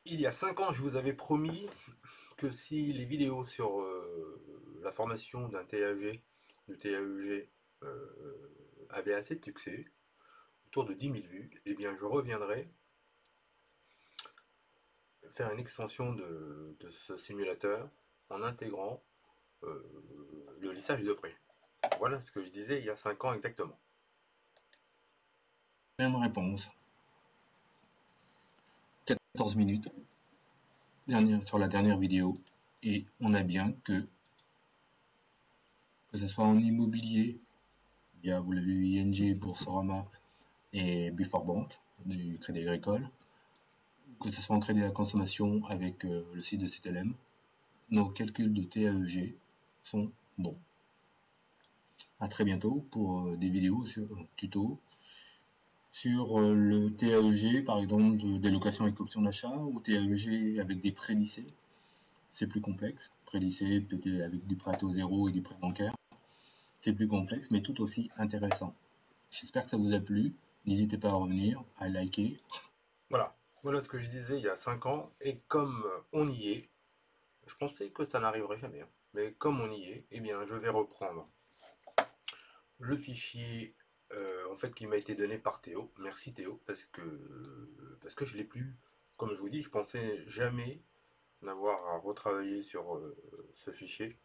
Il y a 5 ans, je vous avais promis que si les vidéos sur la formation d'un TAG, du TAEG, avaient assez de succès, autour de 10 000 vues, eh bien je reviendrai faire une extension de ce simulateur en intégrant euh, le lissage de près. Voilà ce que je disais il y a 5 ans exactement. Même réponse. 14 minutes sur la dernière vidéo. Et on a bien que ce soit en immobilier, via, vous l'avez vu, ING, Boursorama et Bank du Crédit Agricole, que ce soit en crédit à la consommation avec le site de CTLM, nos calculs de TAEG sont bons. À très bientôt pour des vidéos sur tuto sur le TAEG, par exemple, des locations avec option d'achat, ou TAEG avec des prêts lissés. C'est plus complexe. Prêt lycée, PT avec du prêt à taux zéro et du prêt bancaire. C'est plus complexe, mais tout aussi intéressant. J'espère que ça vous a plu. N'hésitez pas à revenir, à liker. Voilà, voilà ce que je disais il y a 5 ans, et comme on y est, je pensais que ça n'arriverait jamais, hein. Mais comme on y est, eh bien je vais reprendre le fichier en fait qui m'a été donné par Théo. Merci Théo parce que je l'ai plus. Comme je vous dis, je pensais jamais n'avoir à retravailler sur ce fichier.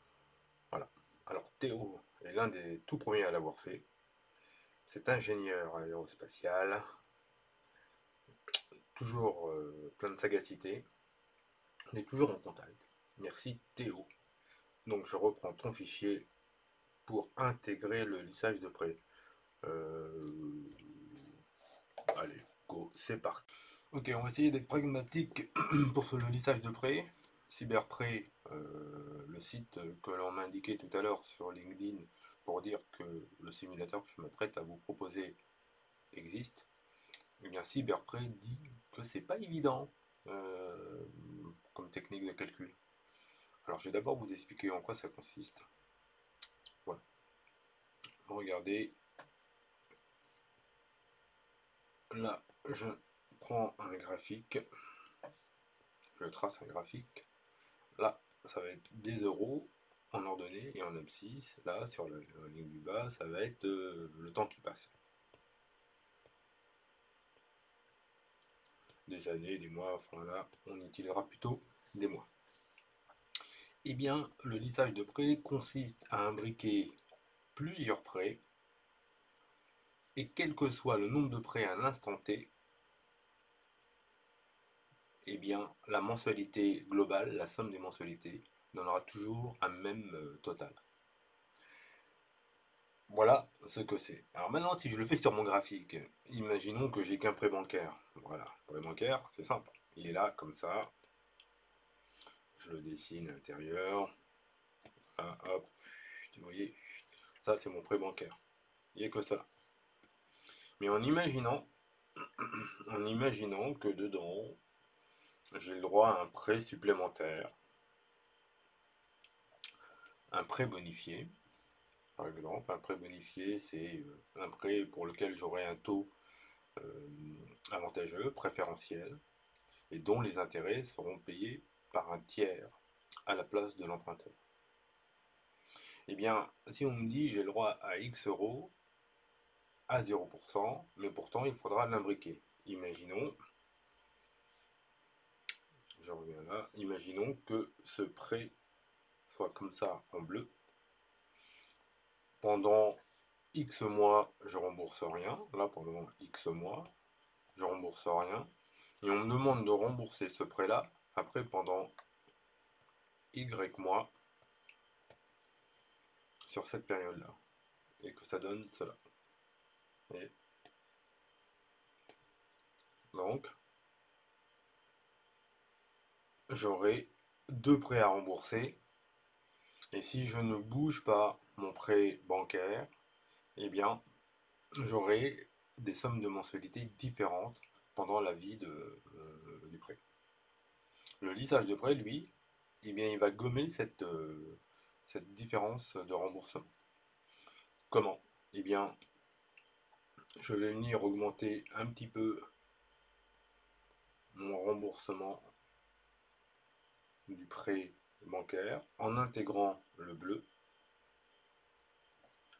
Voilà. Alors Théo est l'un des tout premiers à l'avoir fait. C'est ingénieur aérospatial, toujours plein de sagacité. On est toujours en contact. Merci Théo. Donc je reprends ton fichier pour intégrer le lissage de près. Euh, Allez, go, c'est parti. Ok, on va essayer d'être pragmatique pour le lissage de prêt. Cyberprêt, le site que l'on m'a indiqué tout à l'heure sur LinkedIn pour dire que le simulateur que je m'apprête à vous proposer existe. Eh bien, Cyberprêt dit que c'est pas évident comme technique de calcul. Alors, je vais d'abord vous expliquer en quoi ça consiste. Voilà. Regardez, là, je prends un graphique, je trace un graphique. Là, ça va être des euros en ordonnée et en abscisse. Là, sur la ligne du bas, ça va être le temps qui passe. Des années, des mois, enfin là, on utilisera plutôt des mois. Eh bien, le lissage de prêt consiste à imbriquer plusieurs prêts et quel que soit le nombre de prêts à l'instant T, eh bien, la mensualité globale, la somme des mensualités, donnera toujours un même total. Voilà ce que c'est. Alors maintenant, si je le fais sur mon graphique, imaginons que j'ai qu'un prêt bancaire. Voilà, prêt bancaire, c'est simple. Il est là, comme ça. Je le dessine à l'intérieur. Ah, hop, vous voyez, ça c'est mon prêt bancaire. Il n'y a que ça. Mais en imaginant que dedans, j'ai le droit à un prêt supplémentaire, un prêt bonifié. Par exemple, un prêt bonifié, c'est un prêt pour lequel j'aurai un taux euh, avantageux, préférentiel, et dont les intérêts seront payés par un tiers à la place de l'emprunteur. Eh bien, si on me dit j'ai le droit à X euros à 0%, mais pourtant il faudra l'imbriquer. Imaginons, je reviens là, imaginons que ce prêt soit comme ça en bleu. Pendant X mois, je rembourse rien. Là, pendant X mois, je rembourse rien. Et on me demande de rembourser ce prêt-là après pendant Y mois sur cette période-là. Et que ça donne cela. Et donc, j'aurai deux prêts à rembourser. Et si je ne bouge pas mon prêt bancaire, eh bien, j'aurai des sommes de mensualité différentes pendant la vie du prêt. Le lissage de prêt, lui, eh bien, il va gommer cette différence de remboursement. Comment? Eh bien, je vais venir augmenter un petit peu mon remboursement du prêt bancaire en intégrant le bleu,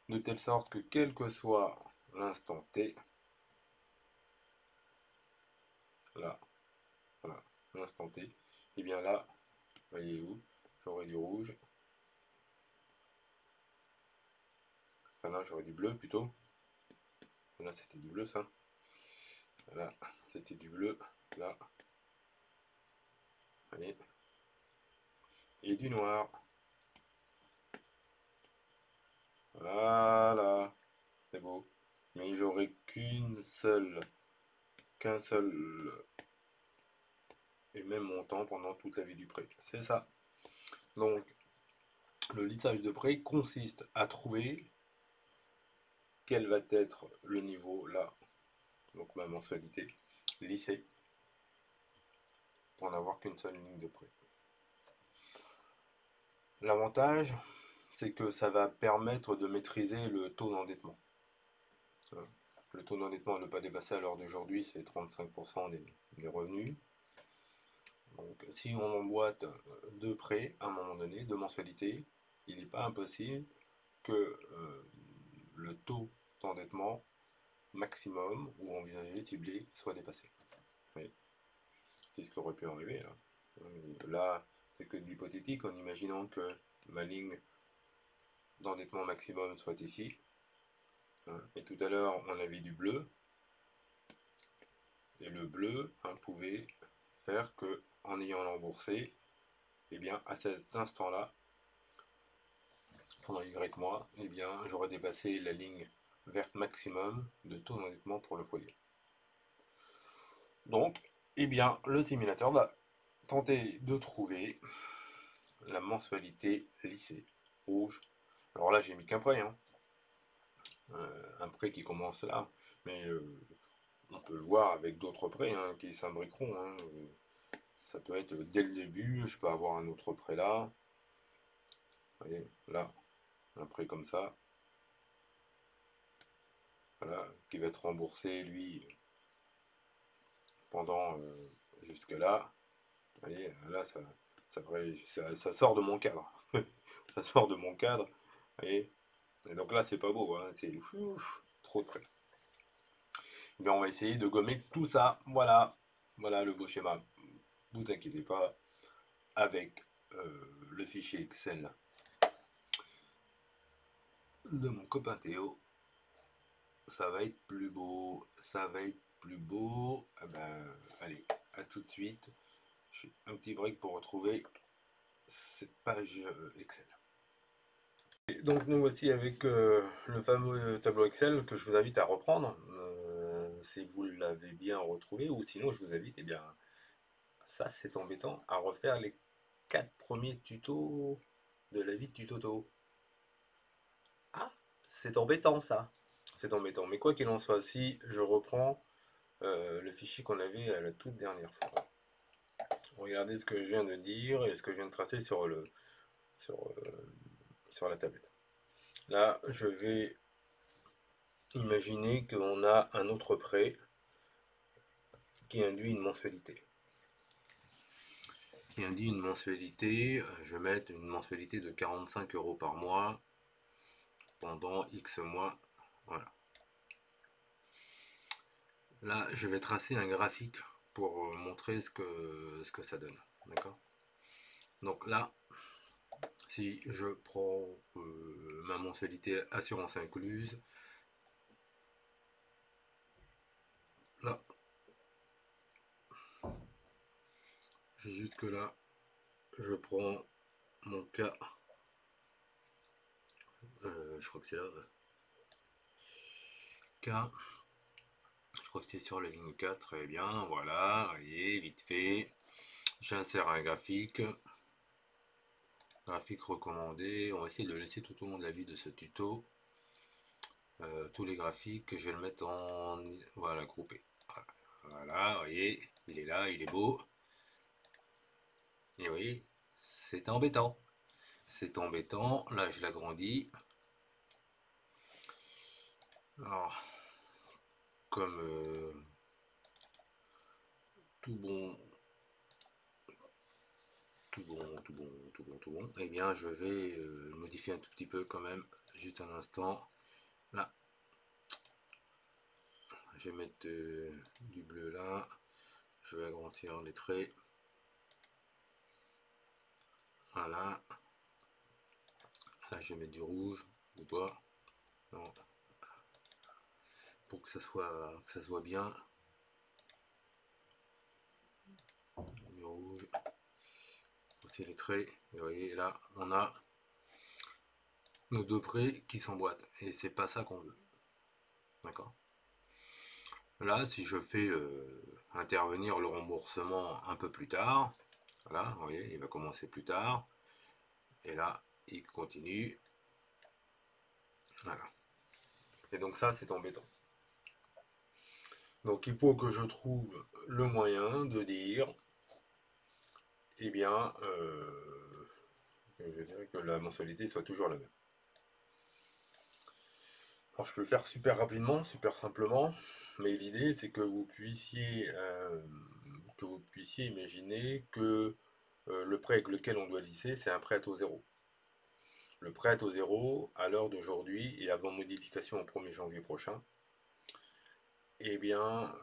de telle sorte que quel que soit l'instant T, là, voilà, l'instant T, et bien là, voyez où, j'aurai du rouge, enfin là j'aurai du bleu plutôt, là c'était du bleu ça, là c'était du bleu, là, voyez, et du noir, voilà, c'est beau, mais j'aurai qu'un seul et même montant pendant toute la vie du prêt, c'est ça. Donc le lissage de prêt consiste à trouver quel va être le niveau là, donc ma mensualité lissée, pour n'avoir qu'une seule ligne de prêt. L'avantage, c'est que ça va permettre de maîtriser le taux d'endettement. Le taux d'endettement à ne pas dépasser à l'heure d'aujourd'hui, c'est 35% des revenus. Donc si on emboîte deux prêts à un moment donné, deux mensualités, il n'est pas impossible que le taux d'endettement maximum ou envisagé, ciblé, soit dépassé. Oui. C'est ce qui aurait pu arriver. Là, c'est que de l'hypothétique en imaginant que ma ligne d'endettement maximum soit ici. Et tout à l'heure, on avait du bleu. Et le bleu pouvait faire que, en ayant remboursé, eh bien, à cet instant-là, pendant Y mois, eh bien, j'aurais dépassé la ligne verte maximum de taux d'endettement pour le foyer. Donc, eh bien, le simulateur va tenter de trouver la mensualité lissée, rouge. Alors là, j'ai mis qu'un prêt, un prêt qui commence là, mais on peut le voir avec d'autres prêts qui s'imbriqueront. Ça peut être dès le début, je peux avoir un autre prêt là. Vous voyez, là, un prêt comme ça. Voilà, qui va être remboursé, lui, pendant jusqu'à là. Vous voyez, là, ça sort de mon cadre. Ça sort de mon cadre. Vous voyez. Et donc là, c'est pas beau, c'est trop de prêts. Mais on va essayer de gommer tout ça. Voilà, voilà le beau schéma. Vous inquiétez pas, avec le fichier Excel de mon copain Théo, ça va être plus beau, ça va être plus beau. Ah ben, allez, à tout de suite. J'ai un petit break pour retrouver cette page Excel. Et donc nous voici avec le fameux tableau Excel que je vous invite à reprendre si vous l'avez bien retrouvé, ou sinon je vous invite, eh bien, ça c'est embêtant, à refaire les 4 premiers tutos de la vie de Tutoto. Ah, c'est embêtant ça. C'est embêtant. Mais quoi qu'il en soit, si je reprends le fichier qu'on avait à la toute dernière fois. Regardez ce que je viens de dire et ce que je viens de tracer sur la tablette. Là, je vais imaginer qu'on a un autre prêt qui induit une mensualité. Je vais mettre une mensualité de 45 € par mois pendant X mois. Voilà. Là, je vais tracer un graphique pour montrer ce que ça donne. D'accord ? Donc là, si je prends ma mensualité assurance incluse, là, jusque là, je prends mon cas, je crois que c'est là, cas, je crois que c'est sur la ligne 4, très bien, voilà, voyez, vite fait, j'insère un graphique recommandé, on va essayer de le laisser tout au long de la vie de ce tuto, tous les graphiques, je vais le mettre en, voilà, groupé, voilà, vous voyez, il est là, il est beau, et vous voyez, c'est embêtant. C'est embêtant. Là, je l'agrandis. Alors, comme tout bon tout bon. Eh bien, je vais modifier un tout petit peu quand même, juste un instant. Là, je vais mettre du bleu là. Je vais agrandir les traits. Voilà. Là, je vais mettre du rouge ou pas. Non. Pour que ça se voit bien. Du rouge. Aussi les traits. Et vous voyez, là, on a nos deux traits qui s'emboîtent. Et c'est pas ça qu'on veut. D'accord? Là, si je fais intervenir le remboursement un peu plus tard, voilà, vous voyez, il va commencer plus tard. Et là, il continue. Voilà. Et donc ça, c'est embêtant. Donc il faut que je trouve le moyen de dire, eh bien, je dirais que la mensualité soit toujours la même. Alors je peux le faire super rapidement, super simplement, mais l'idée c'est que vous puissiez imaginer que le prêt avec lequel on doit lisser, c'est un prêt à taux zéro. Le prêt à taux zéro, à l'heure d'aujourd'hui et avant modification au 1er janvier prochain, eh bien,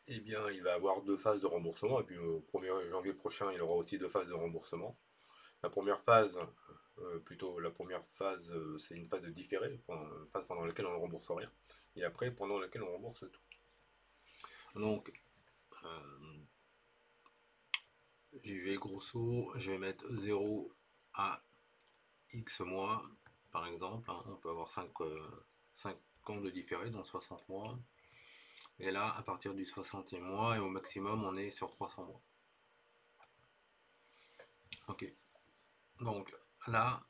il va avoir deux phases de remboursement, et puis au 1er janvier prochain, il aura aussi deux phases de remboursement. La première phase, c'est une phase de différé, une phase pendant laquelle on ne rembourse rien, et après, pendant laquelle on rembourse tout. Donc, j'y vais grosso, je vais mettre 0 à X mois, par exemple, hein, on peut avoir 5 ans de différé dans 60 mois, et là, à partir du 60e mois, et au maximum, on est sur 300 mois. Ok, donc là,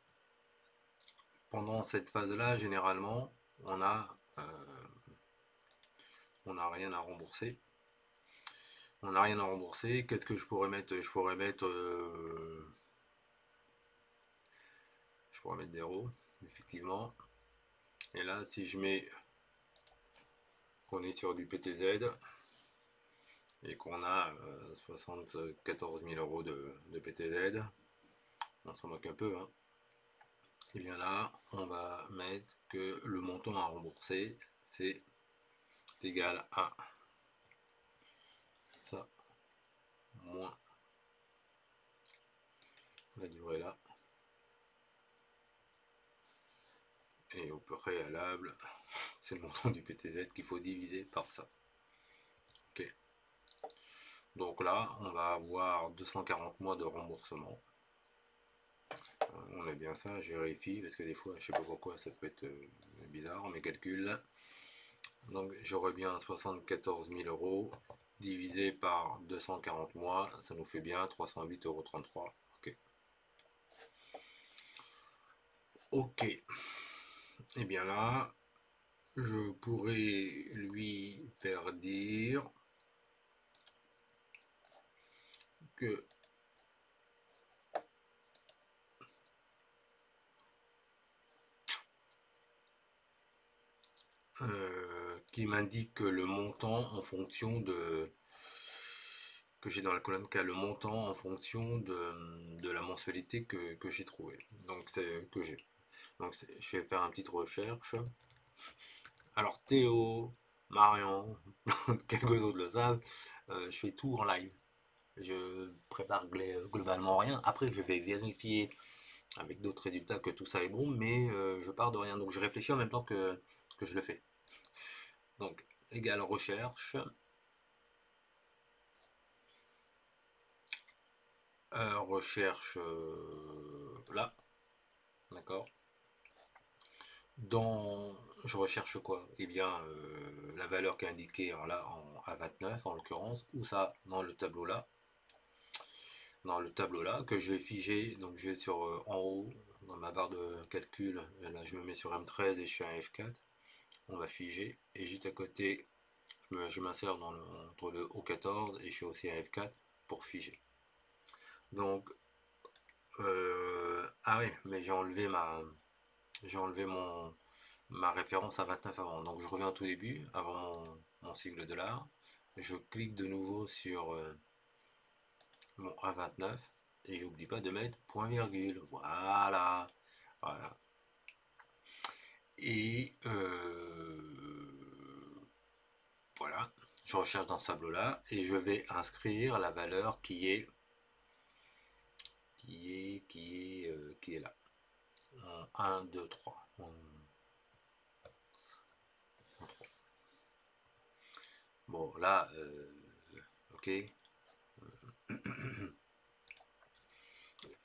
pendant cette phase-là, généralement, on n'a rien à rembourser. On n'a rien à rembourser. Qu'est-ce que je pourrais mettre? Je pourrais mettre 0, effectivement. Et là, si je mets qu'on est sur du PTZ et qu'on a 74 000 euros de PTZ, on s'en moque un peu, hein. Et bien là, on va mettre que le montant à rembourser, c'est égal à ça, moins la durée là. Et au préalable, c'est le montant du PTZ qu'il faut diviser par ça. Ok. Donc là, on va avoir 240 mois de remboursement. On a bien ça, je vérifie, parce que des fois, je sais pas pourquoi, ça peut être bizarre, mes calculs. Donc j'aurais bien 74 000 euros divisé par 240 mois, ça nous fait bien 308,33 euros. Ok. Ok. Et bien là, je pourrais lui faire dire que qui m'indique le montant en fonction de que j'ai dans la colonne K, le montant en fonction de la mensualité que j'ai trouvé. Donc c'est que j'ai. Donc je vais faire une petite recherche. Alors Théo, Marion, quelques autres le savent, je fais tout en live. Je prépare globalement rien. Après, je vais vérifier avec d'autres résultats que tout ça est bon, mais je pars de rien. Donc je réfléchis en même temps que je le fais. Donc, égale recherche. Recherche là. D'accord. Je recherche quoi? Eh bien, la valeur qui est indiquée là à 29 en l'occurrence, ou ça dans le tableau là. Dans le tableau là, que je vais figer. Donc, je vais sur en haut, dans ma barre de calcul. Là, je me mets sur M13 et je fais un F4. On va figer. Et juste à côté, je m'insère entre le O14 et je fais aussi un F4 pour figer. Donc, ah oui, mais j'ai enlevé ma référence à 29 avant. Donc je reviens au tout début, avant mon sigle $. Je clique de nouveau sur mon A29 et j'oublie pas de mettre point virgule. Voilà. Voilà. Et voilà, je recherche dans ce tableau-là et je vais inscrire la valeur qui est là. 1, 2, 3. Bon, là, ok.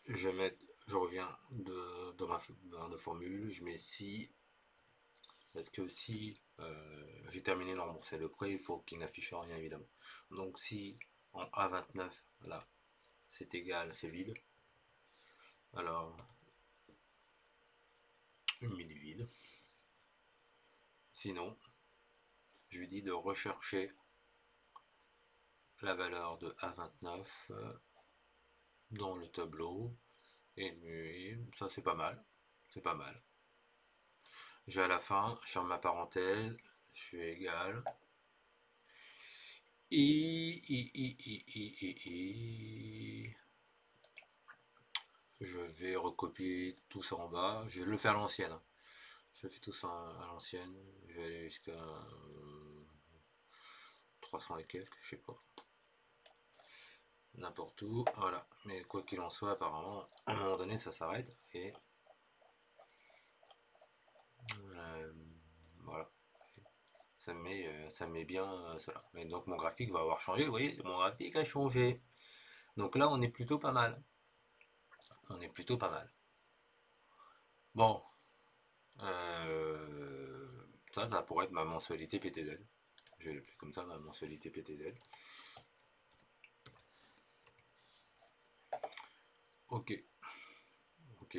Je vais mettre, je reviens dans ma barre de formule, je mets si, parce que si j'ai terminé de rembourser le prêt, il faut qu'il n'affiche rien évidemment. Donc si en A29, là, c'est égal, c'est vide, alors une mini vide. Sinon, je lui dis de rechercher la valeur de A29 dans le tableau, et ça c'est pas mal, c'est pas mal. J'ai à la fin, je ferme ma parenthèse, je fais égal. Je vais recopier tout ça en bas. Je vais le faire à l'ancienne. Je fais tout ça à l'ancienne. Je vais aller jusqu'à 300 et quelques, je sais pas. N'importe où. Voilà. Mais quoi qu'il en soit, apparemment, à un moment donné, ça s'arrête. Et voilà. Ça met bien cela. Et donc mon graphique va avoir changé. Vous voyez, mon graphique a changé. Donc là, on est plutôt pas mal. On est plutôt pas mal. Bon, ça pourrait être ma mensualité PTZ. Je vais l'appeler comme ça, ma mensualité PTZ. Ok, ok.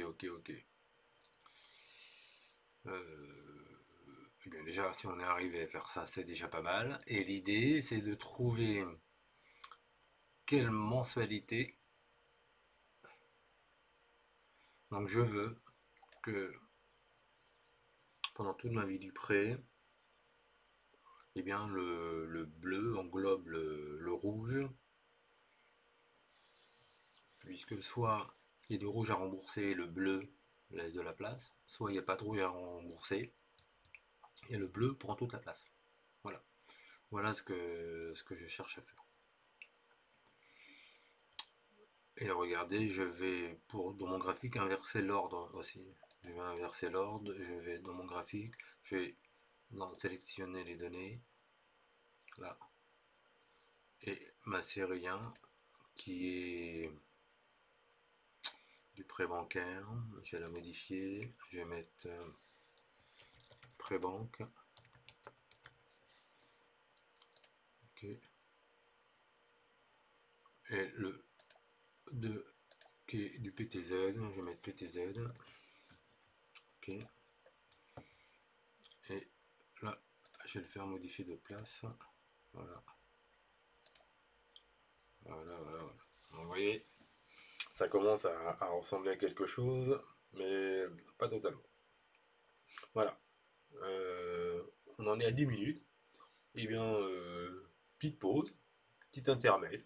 Eh bien déjà, si on est arrivé à faire ça, c'est déjà pas mal. Et l'idée, c'est de trouver quelle mensualité. Donc je veux que pendant toute ma vie du prêt, eh bien le bleu englobe le rouge, puisque soit il y a du rouge à rembourser et le bleu laisse de la place, soit il n'y a pas de rouge à rembourser et le bleu prend toute la place. Voilà. Voilà ce que je cherche à faire. Et regardez, je vais dans mon graphique inverser l'ordre aussi. Je vais inverser l'ordre, je vais dans mon graphique, je vais sélectionner les données, là, et ma série 1 qui est du prêt bancaire, je vais la modifier, je vais mettre prêt banque, ok, et le 2 qui est du PTZ, je vais mettre PTZ, ok, et là, je vais le faire modifier de place, voilà. Voilà. Donc, vous voyez, ça commence à ressembler à quelque chose, mais pas totalement. Voilà. On en est à 10 minutes. Et bien, petite pause, petit intermède,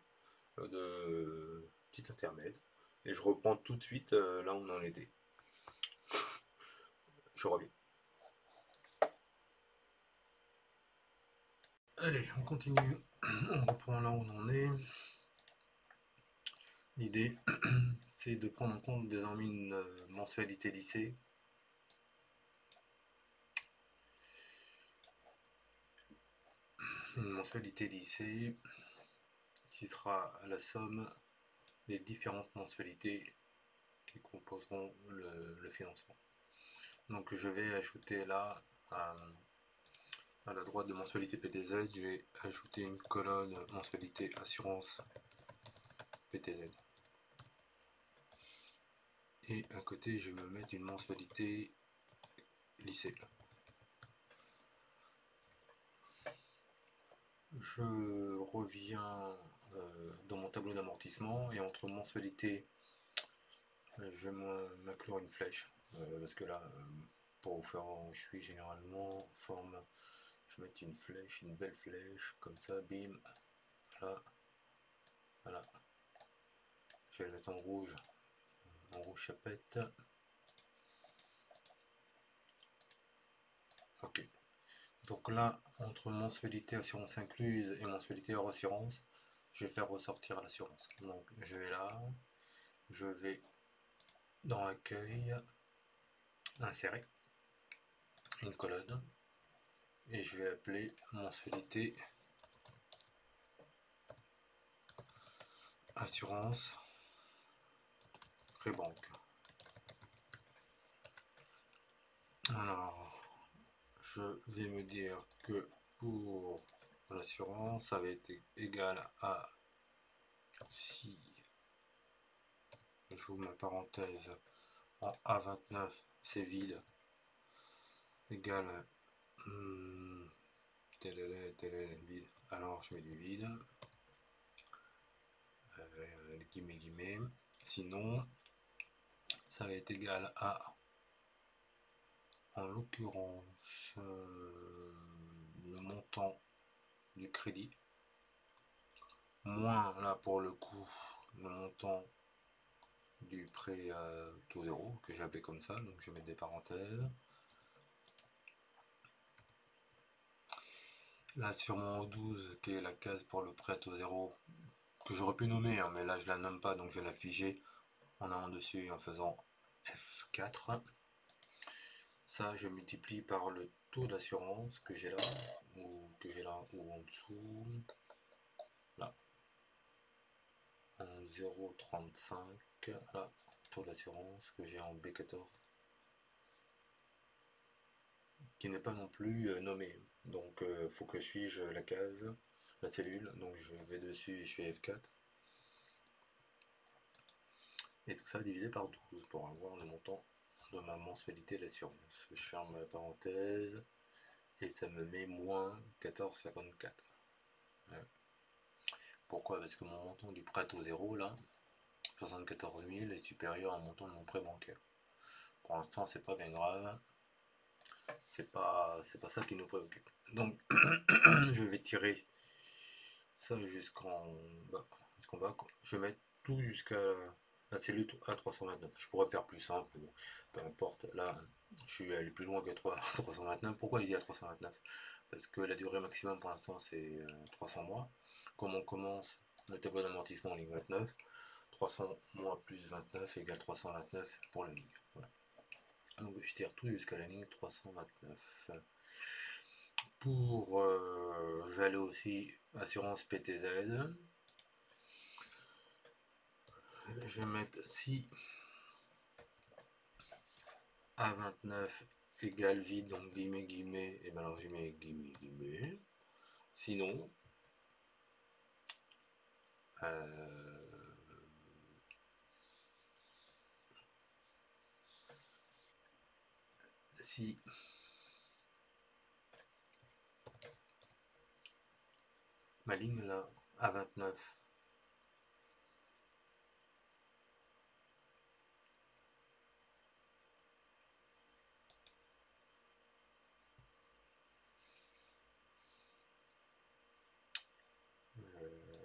petit intermède. Et je reprends tout de suite là où on en était. Je reviens. Allez, on continue. On reprend là où on en est. L'idée, c'est de prendre en compte désormais une mensualité lycée. Une mensualité lycée qui sera la somme des différentes mensualités qui composeront le financement. Donc je vais ajouter là à la droite de mensualité PTZ, je vais ajouter une colonne mensualité assurance PTZ. Et à côté, je vais me mettre une mensualité lycée. Je reviens dans mon tableau d'amortissement et entre mensualité, je vais m'inclure une flèche. Parce que là, pour vous faire où je suis généralement en forme, je vais mettre une flèche, une belle flèche, comme ça, bim, là, voilà. Je vais le mettre en rouge chapette. Ok. Donc là, entre mensualité assurance incluse et mensualité hors assurance, je vais faire ressortir l'assurance. Donc je vais là, je vais dans accueil, insérer une colonne et je vais appeler mensualité assurance pré-banque. Alors, je vais me dire que pour l'assurance, ça va être égal à si j'ouvre ma parenthèse en A29, c'est vide, égal à vide. Alors je mets du vide, guillemets. Sinon, ça va être égal à, en l'occurrence, le montant du crédit, moins là pour le coup, le montant du prêt taux zéro, que j'ai appelé comme ça, donc je vais mettre des parenthèses. Là sur mon 12, qui est la case pour le prêt taux zéro, que j'aurais pu nommer, hein, mais là je la nomme pas, donc je vais l'afficher en allant dessus et en faisant F4. Ça, je multiplie par le taux d'assurance que j'ai là, ou en dessous, là, en 0,35, là, taux d'assurance que j'ai en B14, qui n'est pas non plus nommé. Donc, faut que je fige la case, la cellule, donc je vais dessus et je fais F4. Et tout ça divisé par 12 pour avoir le montant de ma mensualité d'assurance. Je ferme la parenthèse et ça me met moins 14,54. Ouais. Pourquoi? Parce que mon montant du prêt au zéro, là, 74 000, est supérieur au montant de mon prêt bancaire. Pour l'instant, c'est pas bien grave. C'est pas ça qui nous préoccupe. Donc, je vais tirer ça jusqu'en bas. Je vais mettre tout jusqu'à la cellule A329. Je pourrais faire plus simple, mais bon, peu importe. Là, je suis allé plus loin que 329. Pourquoi je dis A329? Parce que la durée maximum pour l'instant, c'est 300 mois. Comme on commence le tableau d'amortissement en ligne 29, 300 mois plus 29 égale 329 pour la ligne. Voilà. Donc je tire tout jusqu'à la ligne 329. Pour je vais aller aussi assurance PTZ. Je vais mettre si A29 égale vide, donc guillemets, et bien alors je mets guillemets. Sinon, si ma ligne là, A29,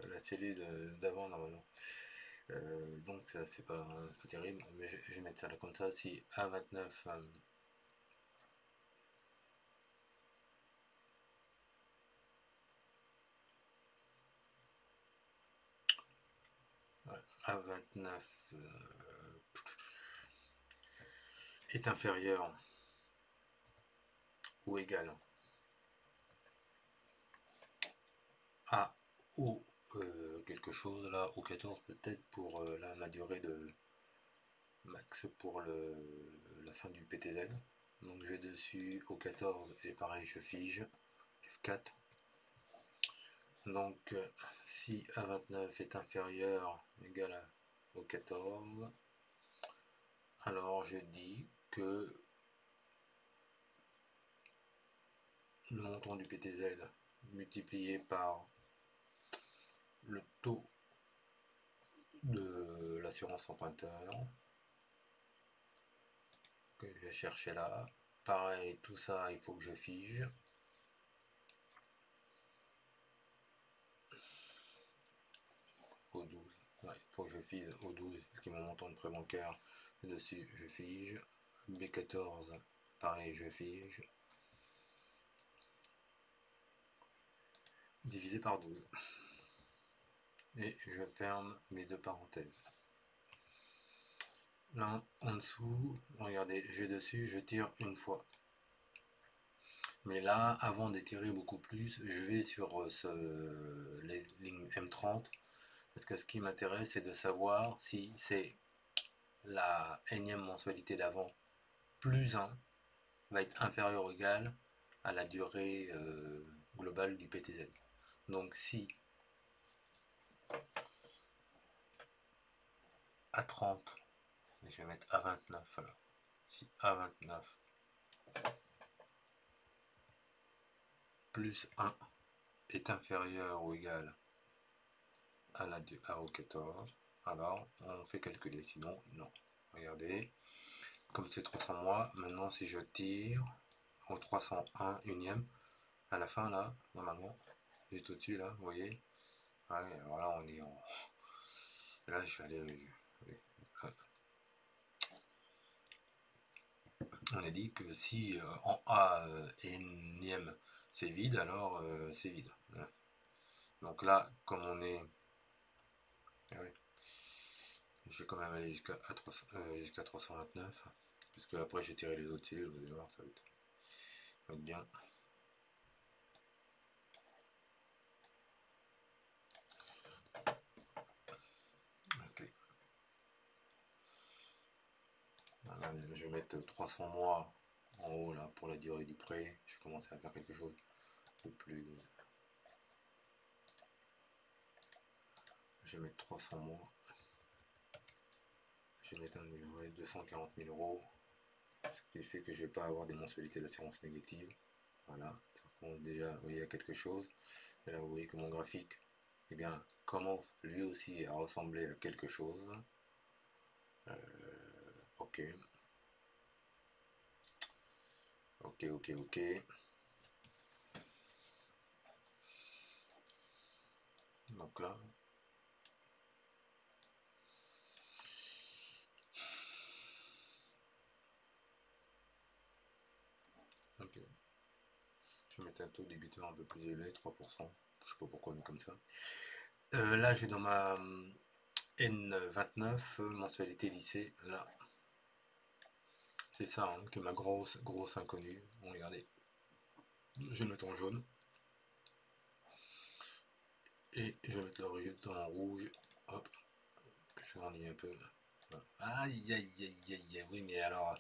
la cellule d'avant normalement. Donc ça c'est pas terrible, mais je vais mettre ça là comme ça. Si A29 A29 est inférieur ou égal à ou quelque chose là, au 14 peut-être pour là ma durée de max pour la fin du PTZ. Donc je vais dessus au 14 et pareil je fige F4. Donc si A29 est inférieur égal au 14, alors je dis que le montant du PTZ multiplié par le taux de l'assurance emprunteur que je vais chercher là. Pareil, tout ça, il faut que je fige. Au 12, ouais, faut que je fige au 12, ce qui est mon montant de prêt bancaire. Dessus, je fige. B14, pareil, je fige. Divisé par 12. Et je ferme mes deux parenthèses. Là, en dessous, regardez, j'ai dessus, je tire une fois. Mais là, avant d'étirer beaucoup plus, je vais sur les lignes M30, parce que ce qui m'intéresse, c'est de savoir si c'est la énième mensualité d'avant plus 1 va être inférieur ou égal à la durée globale du PTZ. Donc si à 30, je vais mettre à 29 alors, si à 29 plus 1 est inférieur ou égal à la au 14, alors on fait calculer, sinon non. Regardez, comme c'est 300 mois, maintenant si je tire au 301 unième, à la fin là, normalement, juste au-dessus là, vous voyez, ouais, alors là on est en... Là je vais aller... On a dit que si en A énième c'est vide, alors c'est vide. Donc là, comme on est... Ah oui, je vais quand même aller jusqu'à 329, puisque après j'ai tiré les autres cellules, vous allez voir, ça va être bien. Ok. Là, je vais mettre 300 mois en haut là pour la durée du prêt. Je vais commencer à faire quelque chose de plus... Je vais mettre 300 mois. Je vais mettre un livret de 240 000 euros. Ce qui fait que je ne vais pas avoir des mensualités d'assurance négative. Voilà, ça commence déjà, vous voyez, il y a quelque chose. Et là, vous voyez que mon graphique, eh bien, commence lui aussi à ressembler à quelque chose. Ok. Ok. Donc là, ok. Je vais mettre un taux débiteur un peu plus élevé, 3%. Je sais pas pourquoi on est comme ça. Là, je vais dans ma N29, mensualité lycée. Là, c'est ça hein, que ma grosse inconnue. Bon, regardez, je note en jaune. Et je vais mettre le résultat en rouge. Hop, je grandis un peu. Aïe, oui, mais alors,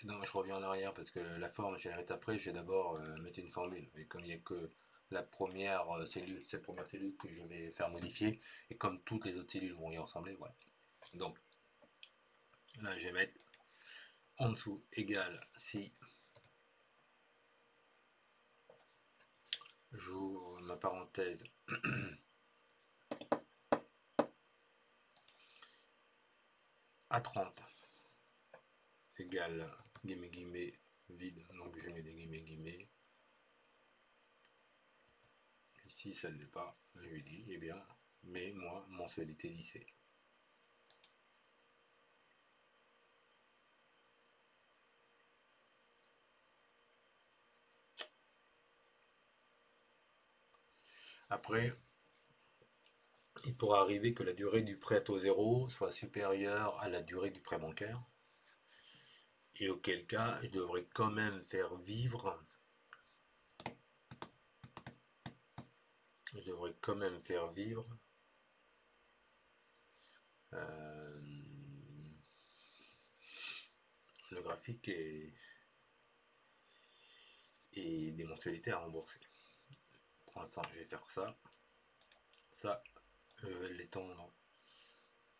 non, je reviens en arrière parce que la forme, je vais la mettre après. Je vais d'abord mettre une formule. Et comme il n'y a que la première cellule, cette première cellule que je vais faire modifier, et comme toutes les autres cellules vont y ressembler, voilà. Donc, là, je vais mettre en dessous égal si j'ouvre ma parenthèse à 30 égale guillemets vide, donc je mets des guillemets. Ici ça ne l'est pas, je lui dis, eh bien, mais moi, mensualité lycée. Après, il pourra arriver que la durée du prêt à taux zéro soit supérieure à la durée du prêt bancaire. Et auquel cas, je devrais quand même faire vivre. Euh, le graphique et des mensualités à rembourser. Pour l'instant, je vais faire ça. Ça, je vais l'étendre.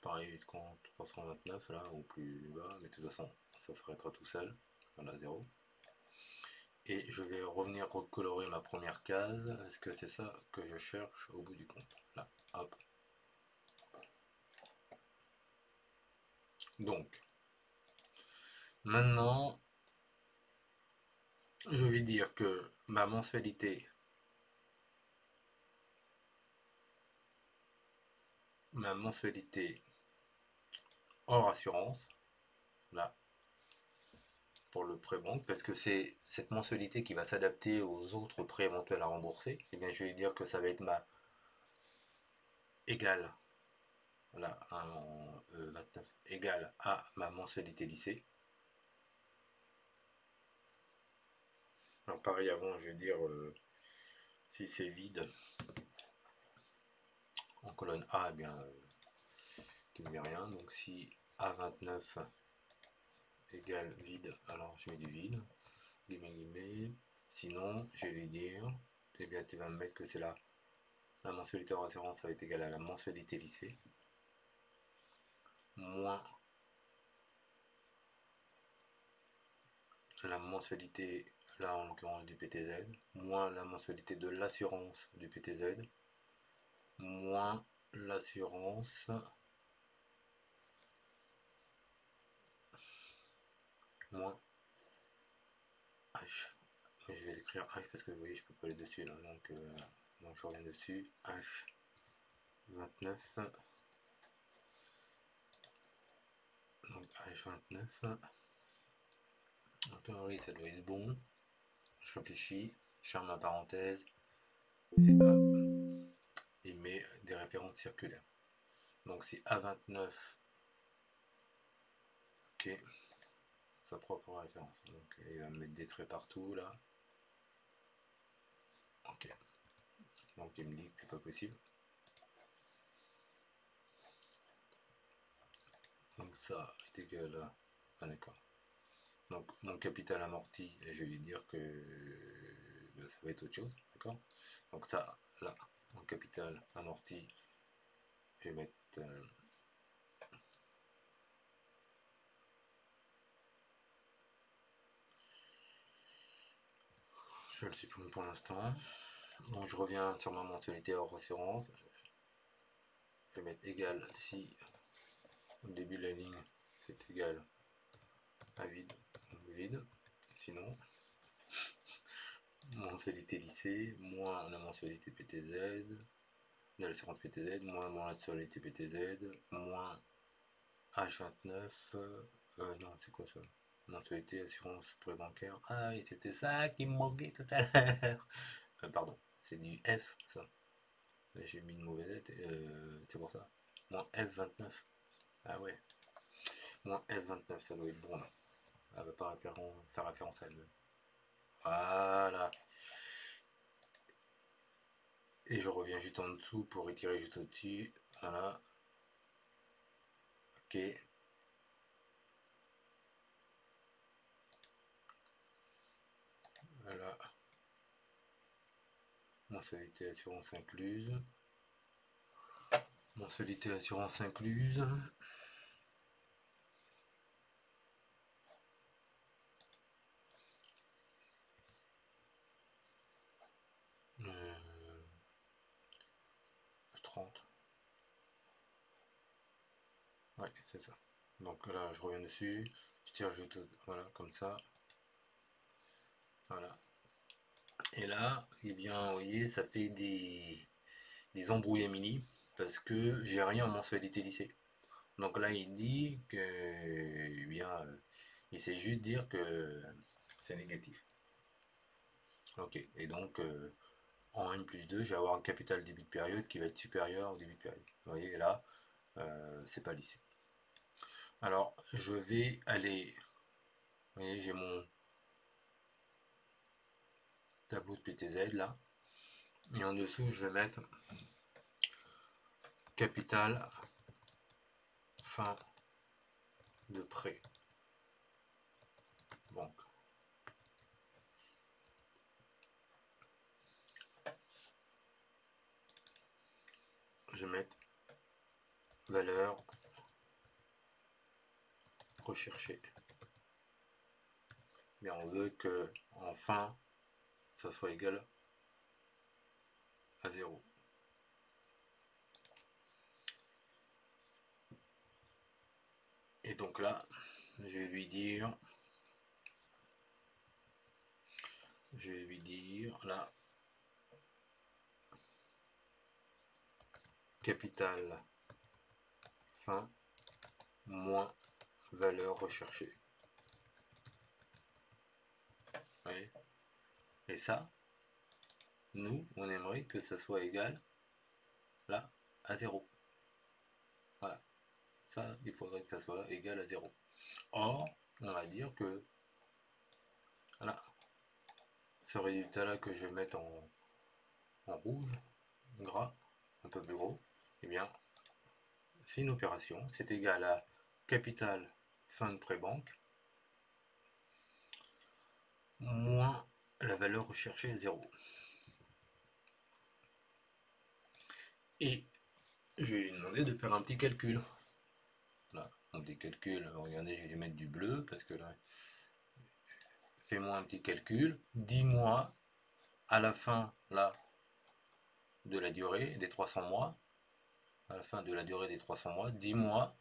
Pareil jusqu'en 329 là, ou plus bas, mais de toute façon, ça s'arrêtera tout seul. Voilà, 0. Et je vais revenir recolorer ma première case. Est-ce que c'est ça que je cherche au bout du compte? Là, hop. Donc, maintenant, je vais dire que ma mensualité ma mensualité hors assurance, là, pour le prêt banque, parce que c'est cette mensualité qui va s'adapter aux autres prêts éventuels à rembourser, et bien je vais dire que ça va être ma égale, là, 29, égale à ma mensualité lycée. Alors pareil avant, je vais dire si c'est vide en colonne A, eh bien tu ne mets rien. Donc si A29 égale vide, alors je mets du vide, guillemets, guillemets. Sinon, je vais lui dire, eh bien tu vas me mettre que c'est la mensualité hors assurance, ça va être égal à la mensualité lycée, moins la mensualité, là en l'occurrence du PTZ, moins la mensualité de l'assurance du PTZ, moins l'assurance, moins H. Je vais l'écrire H parce que vous voyez, je peux pas aller dessus là, donc je reviens dessus. H 29. Donc H29. En théorie, ça doit être bon. Je réfléchis, je ferme ma parenthèse et hop, il met des références circulaires. Donc si A29, ok, sa propre référence. Donc il va me mettre des traits partout là. Ok. Donc il me dit que c'est pas possible. Donc ça est égal à. Ah d'accord. Donc mon capital amorti, je vais lui dire que ça va être autre chose, d'accord. Donc ça, là, mon capital amorti, je vais mettre je le supprime pour l'instant. Donc je reviens sur ma mensualité hors assurance. Je vais mettre égal si au début de la ligne c'est égal à vide, vide. Sinon, mensualité lycée, moins la mensualité PTZ, de l'assurance PTZ, moins la mensualité PTZ, moins H29, non, c'est quoi ça? Mensualité, assurance prêt bancaire. Ah oui, c'était ça qui me manquait tout à l'heure. Pardon, c'est du F, ça. J'ai mis une mauvaise lettre, c'est pour ça. Moins F29. Ah ouais. Moins F29, ça doit être bon là. Elle va pas faire référence à elle-même. Voilà. Et je reviens juste en dessous pour étirer juste au-dessus. Voilà. Ok. Voilà. Mensualité assurance incluse. Mensualité assurance incluse. Euh, 30. Ouais, c'est ça. Donc là, je reviens dessus. Je tire juste, voilà, comme ça. Voilà. Et là, eh bien, vous voyez, ça fait des embrouillés mini parce que j'ai rien en mensualité lycée. Donc là, il dit que, eh bien, il sait juste dire que c'est négatif. Ok, et donc en N+2, je vais avoir un capital début de période qui va être supérieur au début de période. Vous voyez, là, c'est pas lycée. Alors, je vais aller, vous voyez, j'ai mon tableau de PTZ là, et en dessous, je vais mettre capital fin de prêt banque. Je vais mettre valeur recherchée. Bien, on veut que en fin, ça soit égal à 0. Et donc là, je vais lui dire là, capital fin moins valeur recherchée. Oui. Et ça, nous, on aimerait que ça soit égal là à 0. Voilà. Ça, il faudrait que ça soit égal à 0. Or, on va dire que voilà, ce résultat-là que je vais mettre en rouge, gras, un peu plus gros, eh bien, c'est une opération. C'est égal à capital fin de pré-banque moins la valeur recherchée à 0. Et je vais lui demander de faire un petit calcul. Là, un petit calcul, regardez, je vais lui mettre du bleu parce que là, fais-moi un petit calcul. Dis-moi à la fin là de la durée des 300 mois, à la fin de la durée des 300 mois, dis-moi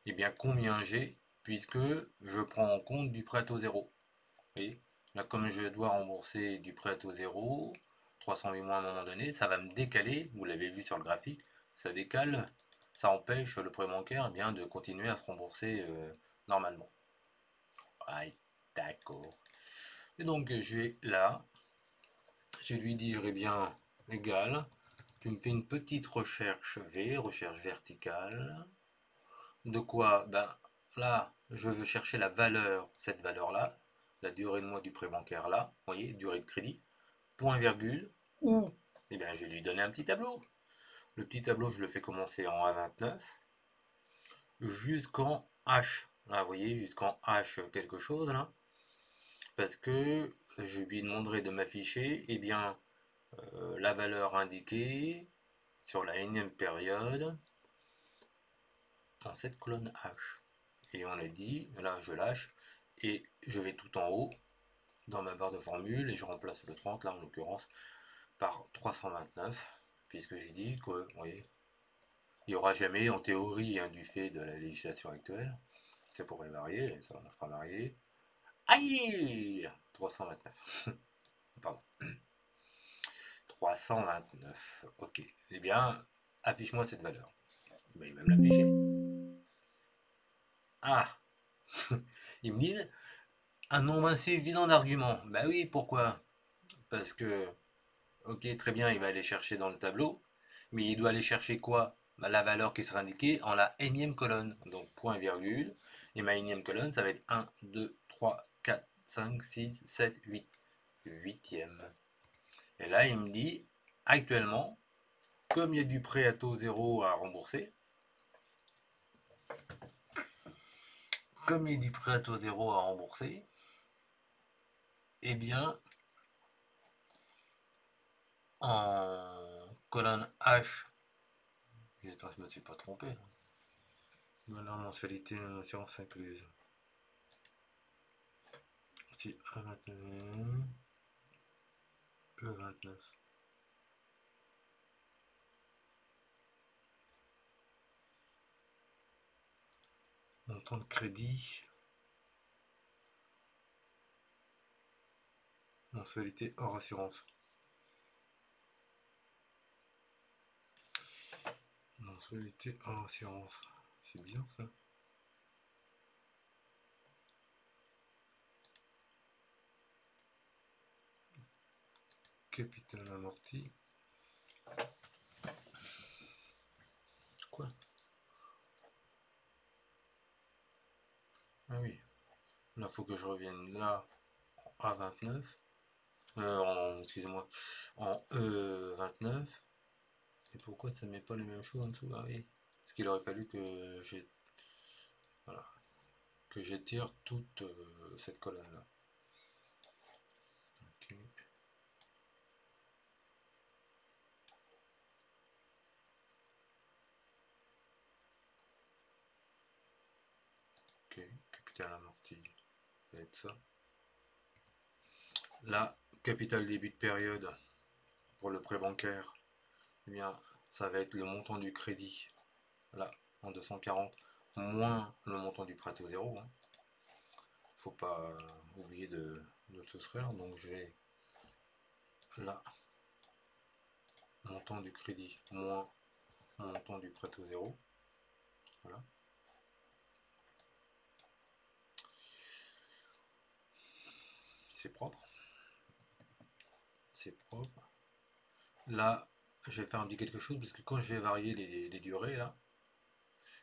eh bien combien j'ai puisque je prends en compte du prêt à taux zéro. Vous voyez, là comme je dois rembourser du prêt à taux zéro, 308 mois à un moment donné, ça va me décaler, vous l'avez vu sur le graphique, ça décale, ça empêche le prêt bancaire eh bien, de continuer à se rembourser normalement. Aïe, d'accord. Et donc je vais là, je vais lui dire eh bien égal, tu me fais une petite recherche V, recherche verticale. De quoi? Ben là, je veux chercher la valeur, cette valeur-là, la durée de mois du prêt bancaire là, vous voyez, durée de crédit, point virgule, ou, eh bien, je vais lui donner un petit tableau. Le petit tableau, je le fais commencer en A29 jusqu'en H. Là, vous voyez, jusqu'en H quelque chose là, parce que je lui demanderai de m'afficher, eh bien, la valeur indiquée sur la énième période dans cette colonne H. Et on a dit, là je lâche, et je vais tout en haut dans ma barre de formule et je remplace le 30 là en l'occurrence par 329 puisque j'ai dit que vous voyez, il n'y aura jamais en théorie du fait de la législation actuelle, ça pourrait varier, ça on fera varier. Aïe 329 pardon 329 ok, eh bien affiche-moi cette valeur. Ben, il va me l'afficher. Ah ils me disent un nombre insuffisant d'arguments. Bah oui, pourquoi? Parce que, ok, très bien, il va aller chercher dans le tableau, mais il doit aller chercher quoi? Bah, la valeur qui sera indiquée en la énième colonne. Donc, point virgule, et ma énième colonne, ça va être 1, 2, 3, 4, 5, 6, 7, 8. Huitième. Et là, il me dit, actuellement, comme il y a du prêt à taux zéro à rembourser, eh bien, en colonne H, j'espère que je ne me suis pas trompé. Voilà, mensualité, assurance incluse. Si A21, E29. Montant de crédit. Mensualité hors assurance. Mensualité hors assurance. C'est bizarre ça. Capital amorti. Quoi? Ah oui. Là, faut que je revienne là en A29. Excusez-moi. En E29. Et pourquoi ça ne met pas les mêmes choses en dessous? Ah oui. Parce qu'il aurait fallu que j'ai. Voilà. Que j'étire toute cette colonne là. Ok. Ok, capital amorti, ça va être ça. Là, capital début de période pour le prêt bancaire, eh bien, ça va être le montant du crédit, là, en 240, moins le montant du prêt au zéro. Hein. Faut pas oublier de soustraire, donc je vais là, montant du crédit moins montant du prêt au zéro. Voilà. C'est propre. C'est propre. Là, je vais faire un petit quelque chose parce que quand je vais varier les durées là,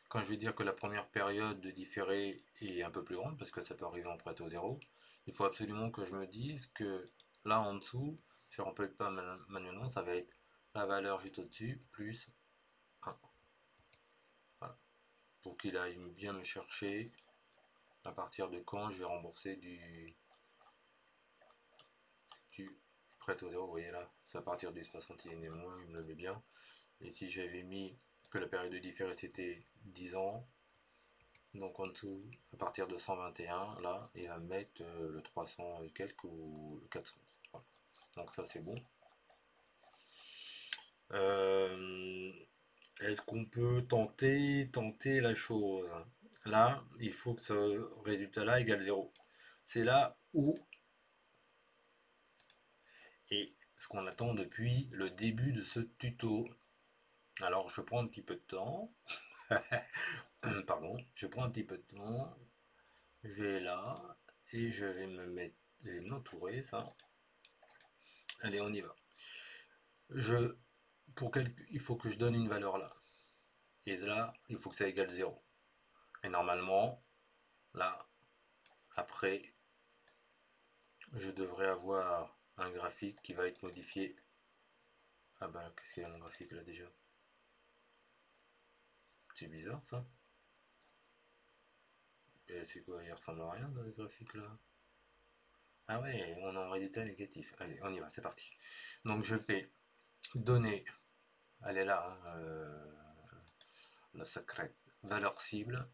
quand je vais dire que la première période de différé est un peu plus grande parce que ça peut arriver en Pareto 0, il faut absolument que je me dise que là en dessous, je ne rappelle pas manuellement, ça va être la valeur juste au-dessus plus 1. Voilà. Pour qu'il aille bien me chercher à partir de quand je vais rembourser du prêt au 0. Vous voyez là, c'est à partir du 61 et moins, il me le met bien. Et si j'avais mis que la période de différé c'était 10 ans, donc en dessous, à partir de 121, là, il va mettre le 300 et quelques ou le 400. Voilà. Donc ça c'est bon. Est-ce qu'on peut tenter la chose? Là, il faut que ce résultat-là égale 0. C'est là où, et ce qu'on attend depuis le début de ce tuto. Alors je prends un petit peu de temps. Pardon, je prends un petit peu de temps. Je vais là et je vais me mettre, je vais m'entourer ça. Allez, on y va. Il faut que je donne une valeur là. Et là, il faut que ça égale 0. Et normalement, là, après, je devrais avoir un graphique qui va être modifié. Ah ben, qu'est-ce qu'il y a mon graphique là déjà? C'est bizarre ça. Et c'est quoi? Il ressemble à rien dans le graphique là. Ah ouais, on est en résultat négatif. Allez, on y va, c'est parti. Donc je vais donner, elle est là, hein, la secrète, valeur cible.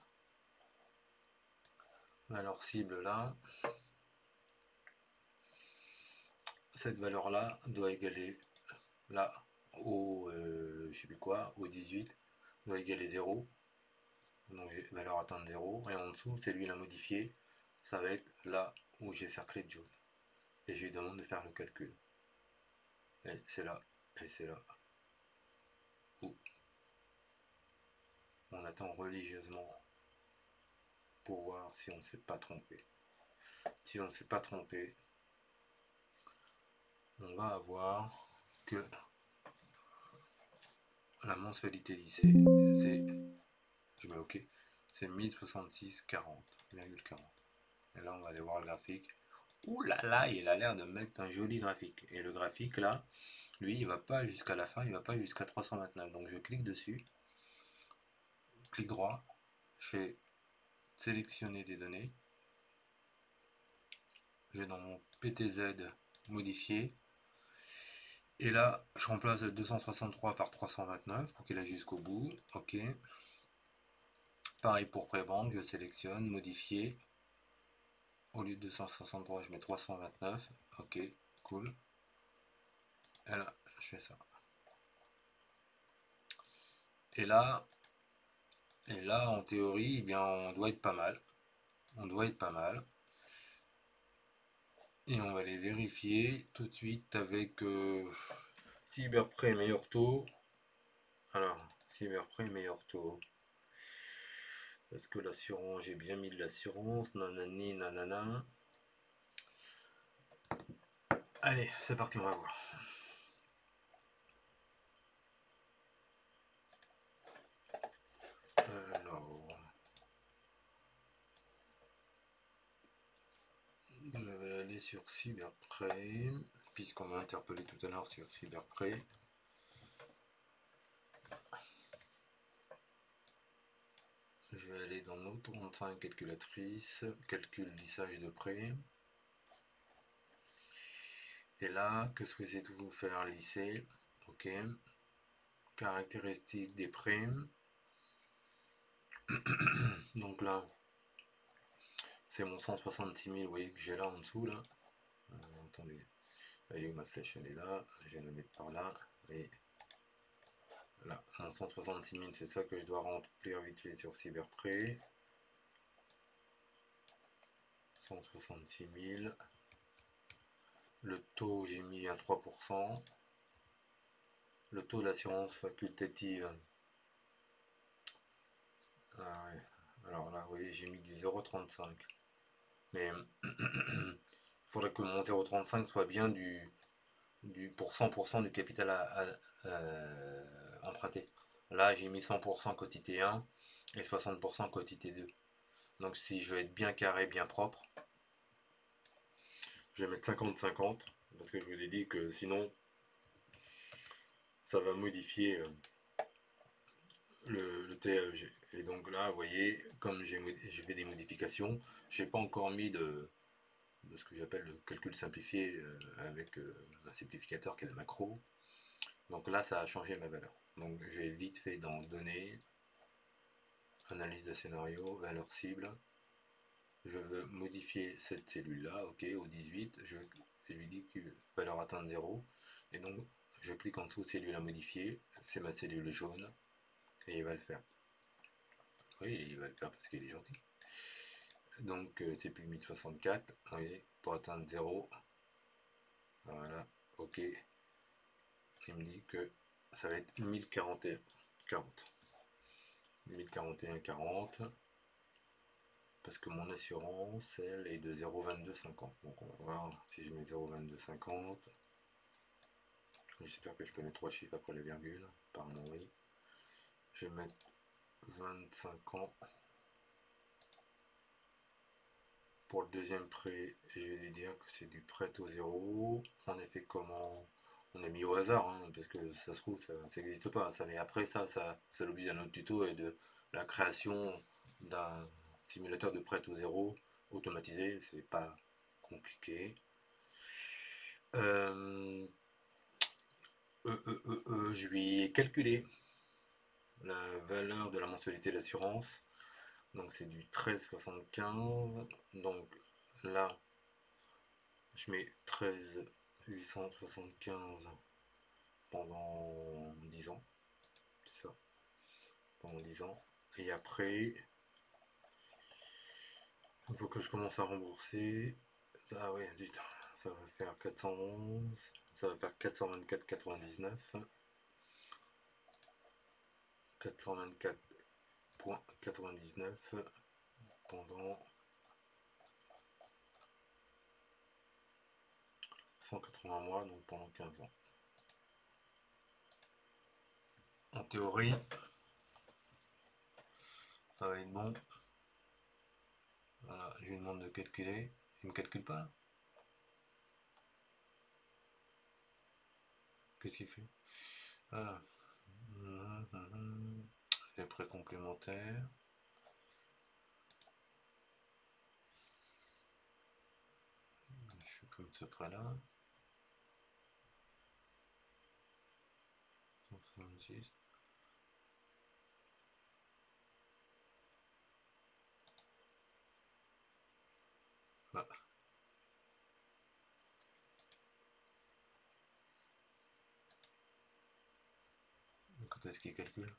Valeur cible là. Cette valeur là doit égaler là au je sais plus quoi, au 18, doit égaler 0. Donc j'ai valeur atteinte 0. Et en dessous, c'est lui l'a modifié. Ça va être là où j'ai cerclé de jaune. Et je lui demande de faire le calcul. Et c'est là, et c'est là où on attend religieusement pour voir si on ne s'est pas trompé. Si on ne s'est pas trompé, on va avoir que la mensualité lycée, c'est, je mets OK, c'est 1066,40,40. Et là, on va aller voir le graphique. Ouh là là, il a l'air de mettre un joli graphique. Et le graphique là, lui, il va pas jusqu'à la fin, il va pas jusqu'à 329. Donc je clique dessus, clic droit, je fais sélectionner des données. Je vais dans mon PTZ modifier. Et là, je remplace 263 par 329 pour qu'il aille jusqu'au bout. OK. Pareil pour pré-banque, je sélectionne, modifier. Au lieu de 263, je mets 329. OK, cool. Et là, je fais ça. Et là, en théorie, eh bien, on doit être pas mal. On doit être pas mal. Et on va les vérifier tout de suite avec Cyberprêt meilleur taux. Alors, Cyberprêt meilleur taux. Est-ce que l'assurance, j'ai bien mis de l'assurance? Nanani, nanana. Allez, c'est parti, on va voir. Alors, je vais aller sur Cyberprêt, puisqu'on m'a interpellé tout à l'heure sur Cyberprêt. Je vais aller dans nos 35 calculatrices, calcul lissage de prêt. Et là, qu'est-ce que c'est de vous faire lisser? OK. Caractéristiques des prêts. Donc là, c'est mon 166 000, vous voyez que j'ai là en dessous là. Attendez, elle est où ma flèche? Elle est là, je vais la mettre par là. Et là, mon 166 000, c'est ça que je dois remplir vite fait sur Cyberprêt. 166 000. Le taux, j'ai mis un 3%. Le taux d'assurance facultative, Ah ouais. Alors là, vous voyez, j'ai mis du 0,35. Mais il faudrait que mon 0,35 soit bien pour 100% du capital emprunté. Là, j'ai mis 100% quotité 1 et 60% quotité 2. Donc si je veux être bien carré, bien propre, je vais mettre 50-50. Parce que je vous ai dit que sinon, ça va modifier le TAEG. Et donc là, vous voyez, comme j'ai fait des modifications, j'ai pas encore mis de ce que j'appelle le calcul simplifié avec un simplificateur qui est le macro. Donc là, ça a changé ma valeur. Donc je vais vite fait dans données, analyse de scénario, valeur cible. Je veux modifier cette cellule-là, ok, au 18. Je lui dis que valeur atteinte 0. Et donc, je clique en dessous, cellule à modifier. C'est ma cellule jaune. Et il va le faire. Oui, il va le faire parce qu'il est gentil. Donc, c'est plus 1064. Vous voyez, pour atteindre 0. Voilà, ok. Il me dit que ça va être 1041, 40. 1041, 40. Parce que mon assurance, elle, est de 0,2250. Donc on va voir si je mets 0,2250. J'espère que je peux mettre 3 chiffres après la virgule. Apparemment oui. Je vais mettre 25 ans. Pour le deuxième prêt, je vais lui dire que c'est du prêt au zéro. On a fait comment? On a mis au hasard, hein, parce que ça se trouve, ça n'existe pas. Ça, mais après ça fait l'objet d'un autre tuto et de la création d'un simulateur de prêt au zéro automatisé. C'est pas compliqué. Je lui ai calculé la valeur de la mensualité d'assurance. Donc c'est du 13,75. Donc là, je mets 13,875 pendant 10 ans. C'est ça. Pendant 10 ans. Et après, il faut que je commence à rembourser. Ah ouais, zut, ça va faire 411. Ça va faire 424,99. 424,99 pendant 180 mois, donc pendant 15 ans. En théorie, ça va être bon. Voilà, je lui demande de calculer. Il me calcule pas. Qu'est-ce qu'il fait? Ah. Les prêts complémentaires. Je suis comme ce prêt-là. 166. Bah. Quand est-ce qu'il calcule?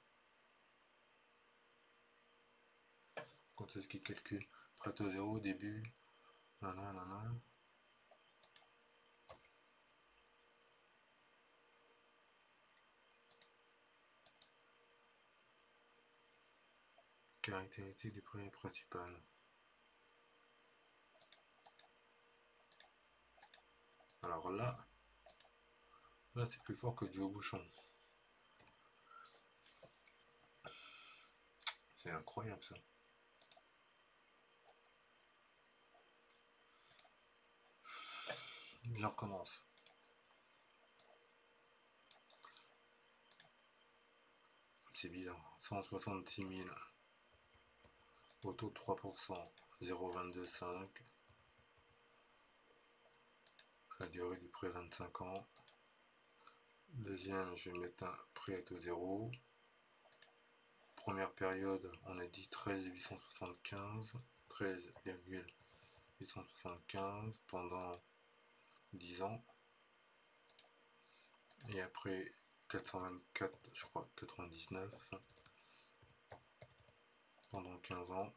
Quand est-ce qu'il calcule? Prêt au zéro, début. Nanana. Caractéristiques du prêt principal. Alors là c'est plus fort que Joe Bouchon. C'est incroyable ça. Je recommence. C'est bizarre. 166 000 au taux de 3%, 0,225. La durée du prêt 25 ans. Deuxième, je vais mettre un prêt au zéro. Première période, on a dit 13,875. 13,875 pendant 10 ans. Et après 424, je crois, 99 pendant 15 ans.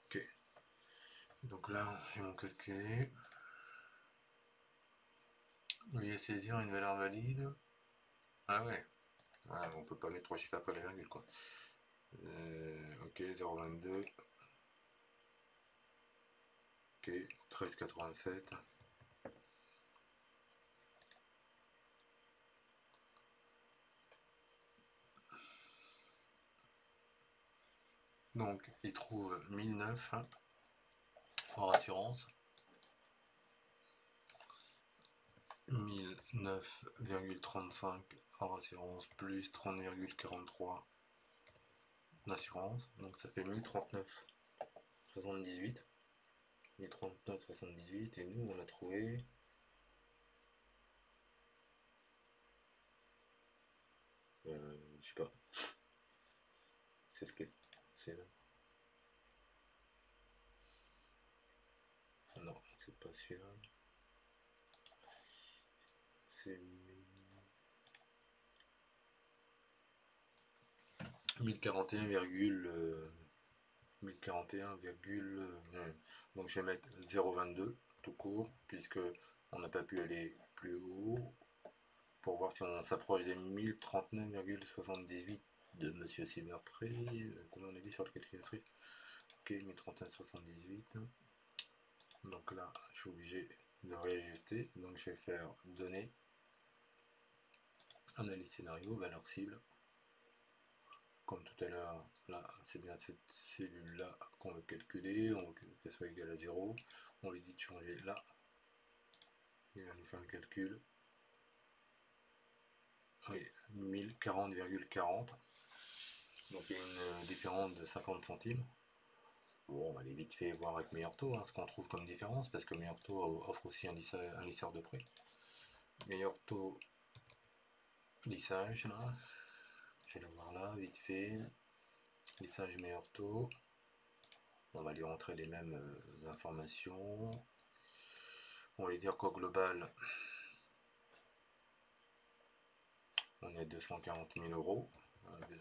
Ok. Donc là, j'ai mon calculé. Veuillez saisir une valeur valide. Ah ouais. Ah, on peut pas mettre 3 chiffres après la virgule quoi. Ok, 0,22. Ok, 13,87. Donc, il trouve 1009 hors assurance. 1009,35 hors assurance plus 30,43 d'assurance. Donc, ça fait 1039,78. 1039,78. Et nous, on a trouvé. Je sais pas. C'est lequel? C'est là. Non, c'est pas celui-là. C'est 1041, donc je vais mettre 0,22 tout court, puisque on n'a pas pu aller plus haut, pour voir si on s'approche des 1039,78 de Monsieur Cyberpré. Combien on a dit sur le calculatrice? Ok, 1039,78. Donc là, je suis obligé de réajuster. Donc je vais faire données, analyse scénario, valeur cible. Comme tout à l'heure, là, c'est bien cette cellule-là qu'on veut calculer. On veut qu'elle soit égale à 0. On lui dit de changer là. Il va nous faire le calcul. Oui, 1040,40. Donc il y a une différence de 50 centimes. Bon, on va aller vite fait voir avec Meilleur Taux ce qu'on trouve comme différence, parce que Meilleur Taux offre aussi un lisseur de prêt. Meilleur Taux lissage, là. Je vais le voir là, vite fait. Lissage Meilleur Taux. On va lui rentrer les mêmes informations. On va lui dire qu'au global, on est à 240 000 euros.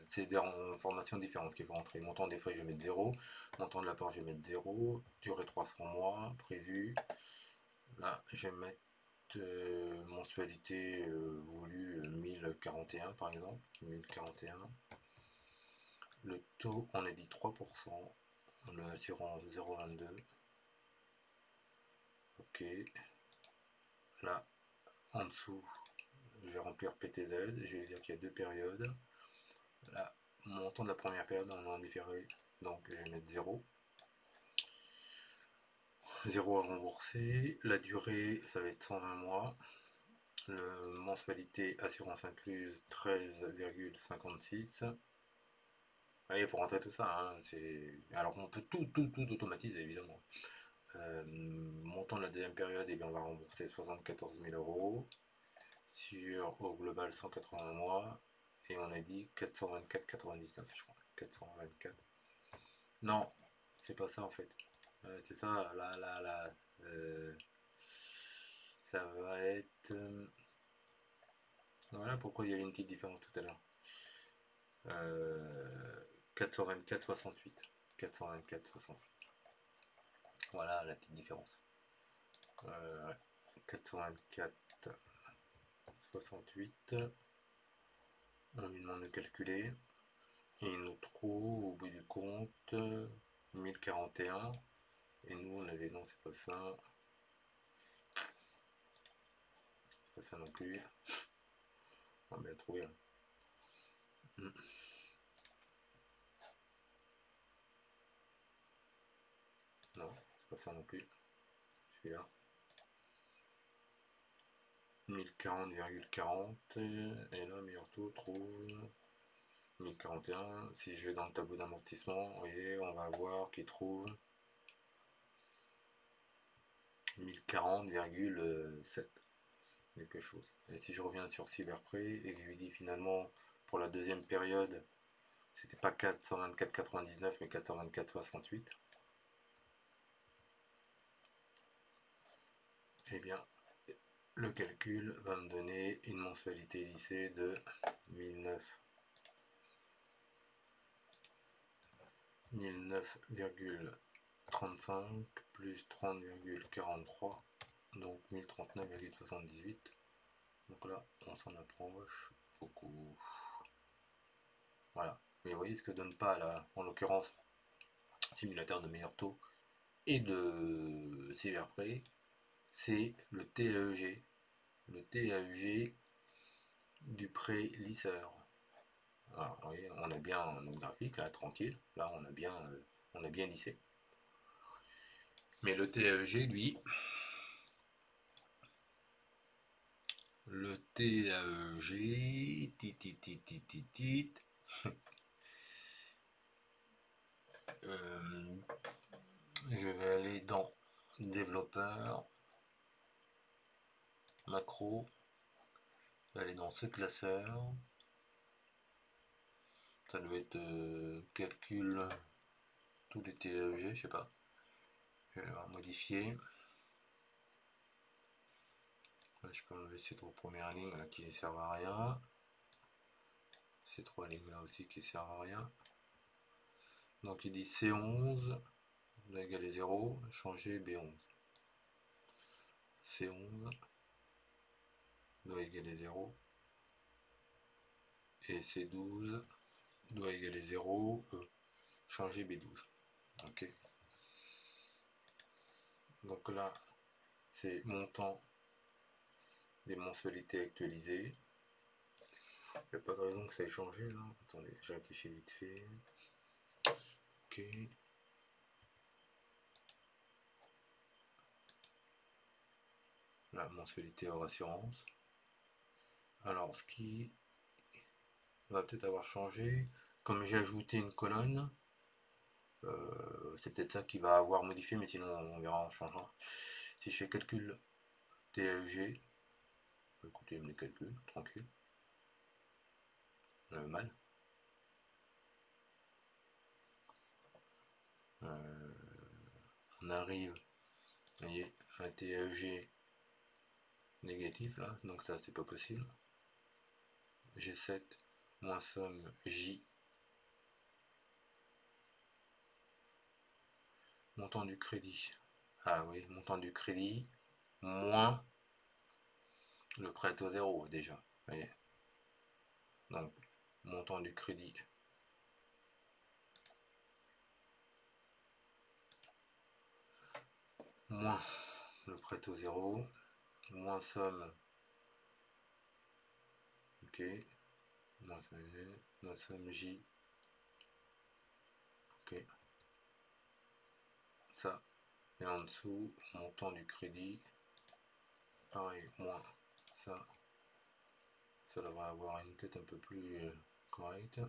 C'est des informations différentes qu'il faut rentrer. Montant des frais, je vais mettre 0. Montant de l'apport, je vais mettre 0. Durée 300 mois, prévu. Là, je vais mettre mensualité voulue 1041 par exemple. 1041. Le taux, on a dit 3%. L'assurance 0,22. Ok. Là, en dessous, je vais remplir PTZ. Je vais dire qu'il y a deux périodes. Là, montant de la première période, on en différé. Donc, je vais mettre 0. 0 à rembourser. La durée, ça va être 120 mois. Le mensualité assurance incluse 13,56. Il faut rentrer tout ça. Alors on peut tout automatiser évidemment. Montant de la deuxième période, on va rembourser 74 000 euros sur au global 180 mois. Et on a dit 424,99 je crois. 424. Non, c'est pas ça en fait. C'est ça, là. Ça va être. Voilà pourquoi il y avait une petite différence tout à l'heure. 424,68. 424,68. Voilà la petite différence. 424,68. On lui demande de calculer. Et il nous trouve au bout du compte 1041. Et nous on avait. Non, c'est pas ça. C'est pas ça non plus. On va trouver. Non, c'est pas ça non plus. Celui-là. 1040,40 et là Meilleur Taux trouve 1041. Si je vais dans le tableau d'amortissement, vous voyez, on va voir qu'il trouve 1040,7 quelque chose. Et si je reviens sur Cyberpré et que je lui dis finalement pour la deuxième période, c'était pas 424,99 mais 424,68, et bien le calcul va me donner une mensualité lissée de 1009,35 plus 30,43, donc 1039,78. Donc là, on s'en approche beaucoup. Voilà. Mais vous voyez ce que donne pas là, en l'occurrence, simulateur de meilleur taux et de sévère prêt, c'est le TAEG. Le TAEG du prêt lisseur. Alors, vous voyez, on a bien notre graphique là, tranquille. Là, on a bien lissé. Mais le TAEG, lui, le TAEG, je vais aller dans développeur, macro, je vais aller dans ce classeur, ça doit être calcul tous les TAEG, je sais pas, je vais aller modifier. Là, je peux enlever ces trois premières lignes là, qui ne servent à rien, ces trois lignes là aussi qui ne servent à rien. Donc il dit C11 doit égaler 0, changer B11. C11 doit égaler 0 et C12 doit égaler 0, changer B12. Ok. Donc là, c'est montant des mensualités actualisées. Il n'y a pas de raison que ça ait changé là. Attendez, j'ai réfléchi vite fait. Ok. La mensualité hors assurance. Alors, ce qui va peut-être avoir changé, comme j'ai ajouté une colonne, c'est peut-être ça qui va avoir modifié, mais sinon on verra, on changera. Si je fais calcul TAEG, écoutez, mes calculs, tranquille. Mal. On arrive, vous voyez, un TAEG négatif là, donc ça c'est pas possible. G7 moins somme J. Montant du crédit. Ah oui, montant du crédit moins le prêt à taux zéro déjà. Vous voyez. Donc, montant du crédit moins le prêt au zéro, moins somme, ok, moins somme J, ok, ça, et en dessous, montant du crédit, pareil, moins ça, ça devrait avoir une tête un peu plus correcte.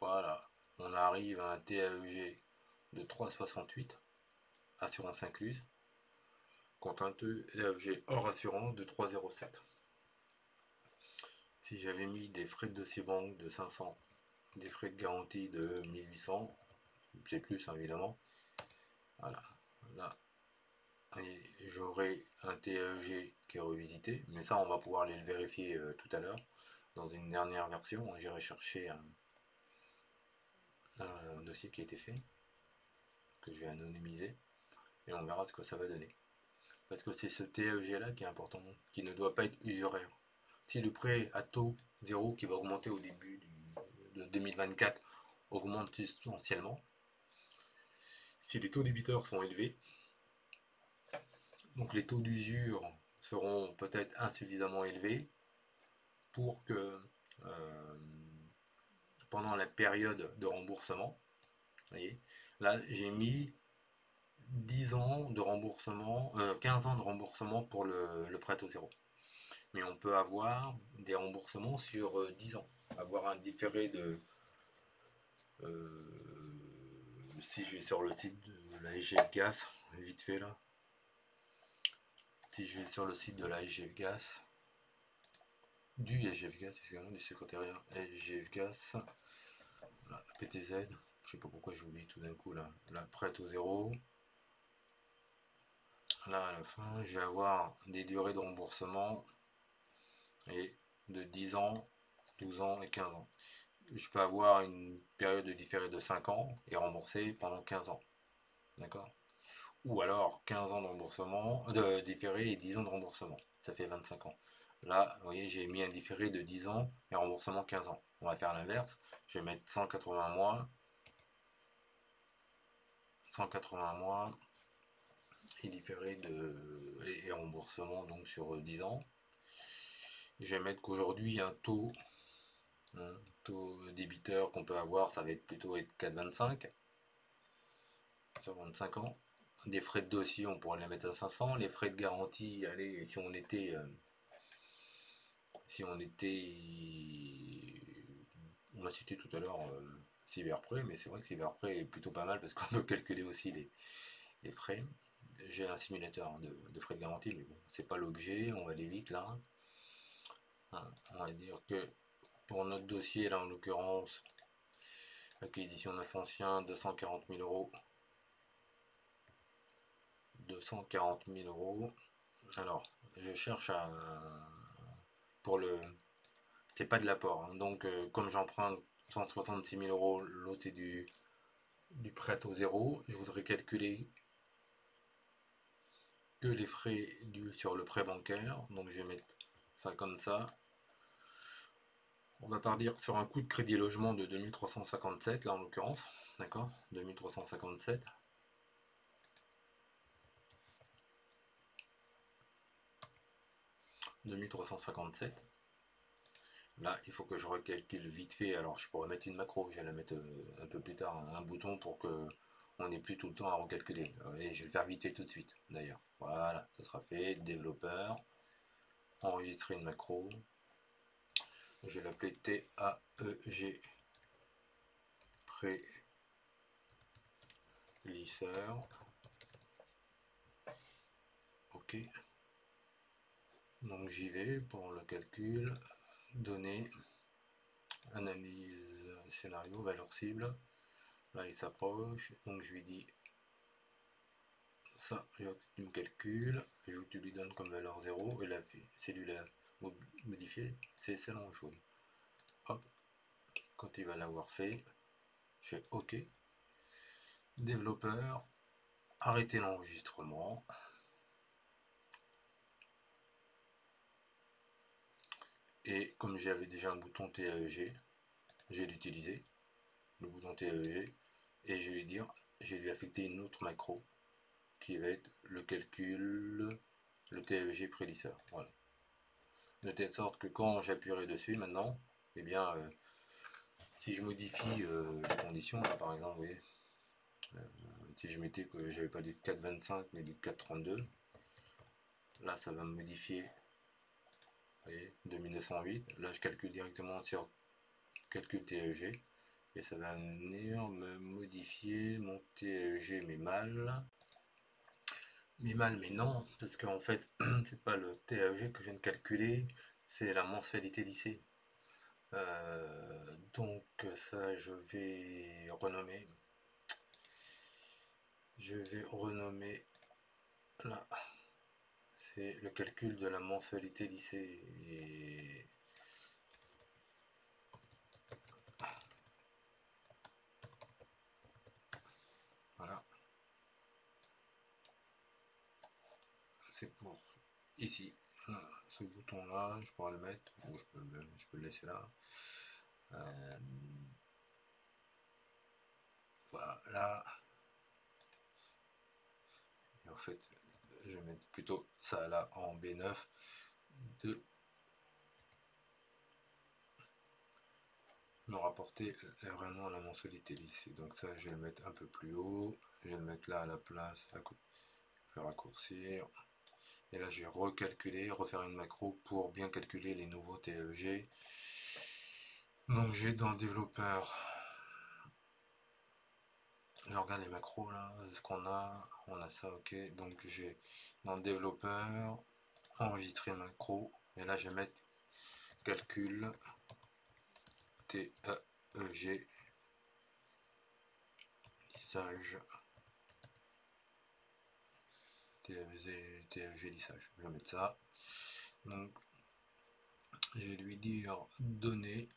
Voilà, on arrive à un TAEG de 3,68, assurance incluse, contre un TAEG hors assurance de 3,07. Si j'avais mis des frais de dossier banque de 500, des frais de garantie de 1800, c'est plus hein, évidemment, voilà, là, j'aurai un TAEG qui est revisité, mais ça on va pouvoir aller le vérifier tout à l'heure, dans une dernière version, j'irai chercher un dossier qui a été fait, que je vais anonymiser, et on verra ce que ça va donner. Parce que c'est ce TAEG là qui est important, qui ne doit pas être usuraire. Si le prêt à taux zéro qui va augmenter au début de 2024 augmente substantiellement, si les taux débiteurs sont élevés, donc les taux d'usure seront peut-être insuffisamment élevés pour que pendant la période de remboursement, vous voyez, là j'ai mis 10 ans de remboursement, 15 ans de remboursement pour le prêt au zéro. Mais on peut avoir des remboursements sur 10 ans, avoir un différé de si je vais sur le site de la SGF Gas, vite fait là, si je vais sur le site de la SGF Gas, du SGF Gas, excusez-moi, du secrétariat SGF Gas, là, PTZ, je sais pas pourquoi j'ai oublié tout d'un coup là, la prête au zéro, là à la fin je vais avoir des durées de remboursement et de 10 ans, 12 ans et 15 ans. Je peux avoir une période de différé de 5 ans et rembourser pendant 15 ans. d'accord? Ou alors 15 ans de remboursement, de différé et 10 ans de remboursement. Ça fait 25 ans. Là, vous voyez, j'ai mis un différé de 10 ans et remboursement 15 ans. On va faire l'inverse. Je vais mettre 180 mois. 180 mois et différé et remboursement donc sur 10 ans. Et je vais mettre qu'aujourd'hui un taux débiteur qu'on peut avoir, ça va être plutôt être 4,25 sur 25 ans. Des frais de dossier, on pourrait les mettre à 500. Les frais de garantie, allez, on l'a cité tout à l'heure, Cyberprêt, mais c'est vrai que Cyberprêt est plutôt pas mal parce qu'on peut calculer aussi les frais. J'ai un simulateur de frais de garantie, mais bon, c'est pas l'objet, on va aller vite là. On va dire que pour notre dossier, là en l'occurrence, acquisition neuf ancien, 240 000 euros. 240 000 euros. Alors, je cherche à. Pour le. C'est pas de l'apport, hein. Donc, comme j'emprunte 166 000 euros, l'autre c'est du prêt au zéro, je voudrais calculer que les frais dus sur le prêt bancaire. Donc, je vais mettre ça comme ça. On va partir sur un coût de crédit logement de 2357, là en l'occurrence. D'accord, 2357. Là, il faut que je recalcule vite fait. Alors, je pourrais mettre une macro, je vais la mettre un peu plus tard, un bouton pour que on n'ait plus tout le temps à recalculer. Et je vais le faire vite fait tout de suite, d'ailleurs. Voilà, ça sera fait. Développeur, enregistrer une macro. Je vais l'appeler TAEG pré-lisseur. OK. Donc j'y vais pour le calcul. Données, analyse scénario, valeur cible. Là, il s'approche. Donc je lui dis ça, tu me calcules, je veux que tu lui donnes comme valeur 0 et la cellule modifiée, c'est celle en jaune. Hop, quand il va l'avoir fait, je fais OK. Développeur, arrêtez l'enregistrement. Et comme j'avais déjà un bouton TAEG, je vais l'utiliser, le bouton TAEG, et je vais lui affecter une autre macro qui va être le calcul, le TAEG prélisseur. Voilà. De telle sorte que quand j'appuierai dessus maintenant, eh bien, si je modifie les conditions, là par exemple, vous voyez, si je mettais que j'avais pas des 4,25 mais des 4,32, là ça va me modifier, vous voyez, 2908. Là je calcule directement sur calcul TEG et ça va venir me modifier mon TEG mais mal. Mais non, parce qu'en fait, c'est pas le TEG que je viens de calculer, c'est la mensualité lycée. Donc ça je vais renommer. Je vais renommer là. C'est le calcul de la mensualité lycée. Et voilà. C'est pour ici. Voilà. Ce bouton là, je pourrais le mettre, ou je peux le laisser là. Voilà. Et en fait, je vais mettre plutôt ça là en B9 de me rapporter vraiment la mensualité lycée. Donc ça, je vais le mettre un peu plus haut. Je vais le mettre là à la place. Je vais raccourcir. Et là, je vais recalculer, refaire une macro pour bien calculer les nouveaux TEG. Donc, j'ai dans le développeur, je regarde les macros là, ce qu'on a, on a ça, ok. Donc, j'ai dans le développeur, enregistrer macro. Et là, je vais mettre calcul TEG, lissage, TEG lissage. Je vais mettre ça. Donc, je vais lui dire données,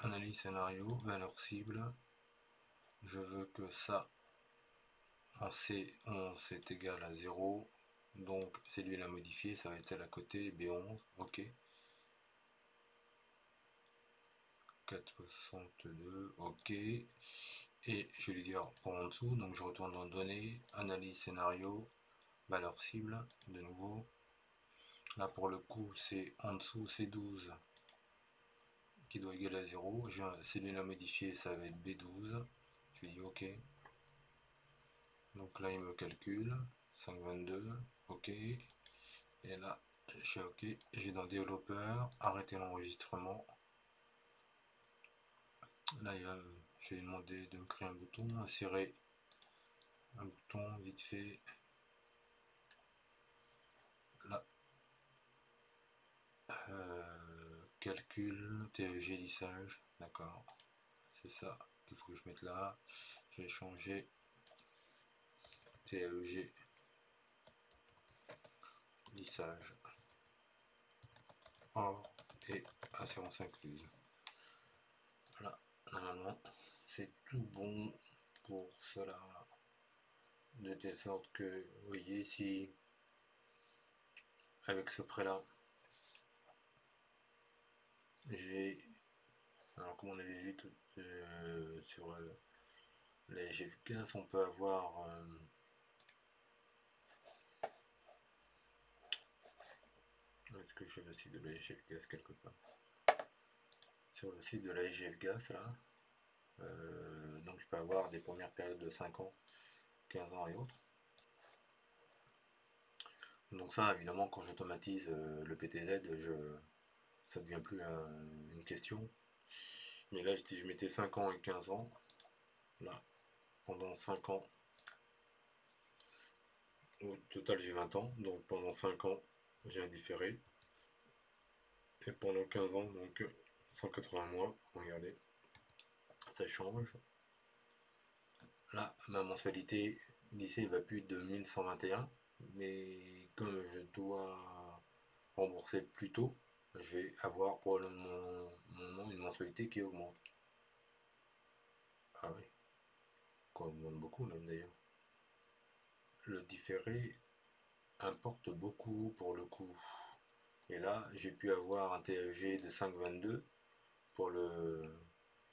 analyse scénario, valeur cible. Je veux que ça en C11 est égal à 0, donc c'est lui la modifier, ça va être celle à côté, B11, ok. 4,62, ok. Et je vais lui dire pour en dessous, donc je retourne dans données, analyse scénario, valeur cible, de nouveau. Là pour le coup c'est en dessous C12 qui doit égaler à 0, c'est lui la modifier, ça va être B12, je lui dis ok. Donc là il me calcule, 5,22, ok. Et là je fais ok, j'ai dans développeur, arrêter l'enregistrement. Là je vais lui demander de me créer un bouton, insérer un bouton vite fait. Là, calcul, TEG lissage, d'accord, c'est ça qu'il faut que je mette là. Je vais changer TEG lissage hors et assurance incluse. Voilà, normalement c'est tout bon pour cela, de telle sorte que vous voyez si avec ce prêt là j'ai, alors comme on avait vu tout, sur les GFGAS, on peut avoir est-ce que j'ai le site de la GFGAS quelque part? Sur le site de la GFGAS là, donc je peux avoir des premières périodes de 5 ans, 15 ans et autres. Donc ça évidemment quand j'automatise le PTZ, ça devient plus une question. Mais là si je mettais 5 ans et 15 ans, là, pendant 5 ans, au total j'ai 20 ans, donc pendant 5 ans j'ai un différé. Et pendant 15 ans, donc 180 mois, regardez, ça change. Là, ma mensualité lycée va plus de 1121, mais comme je dois rembourser plus tôt, je vais avoir probablement une mensualité qui augmente. Ah oui, quoi, augmente beaucoup même d'ailleurs. Le différé importe beaucoup pour le coup. Et là, j'ai pu avoir un TFG de 5,22 pour le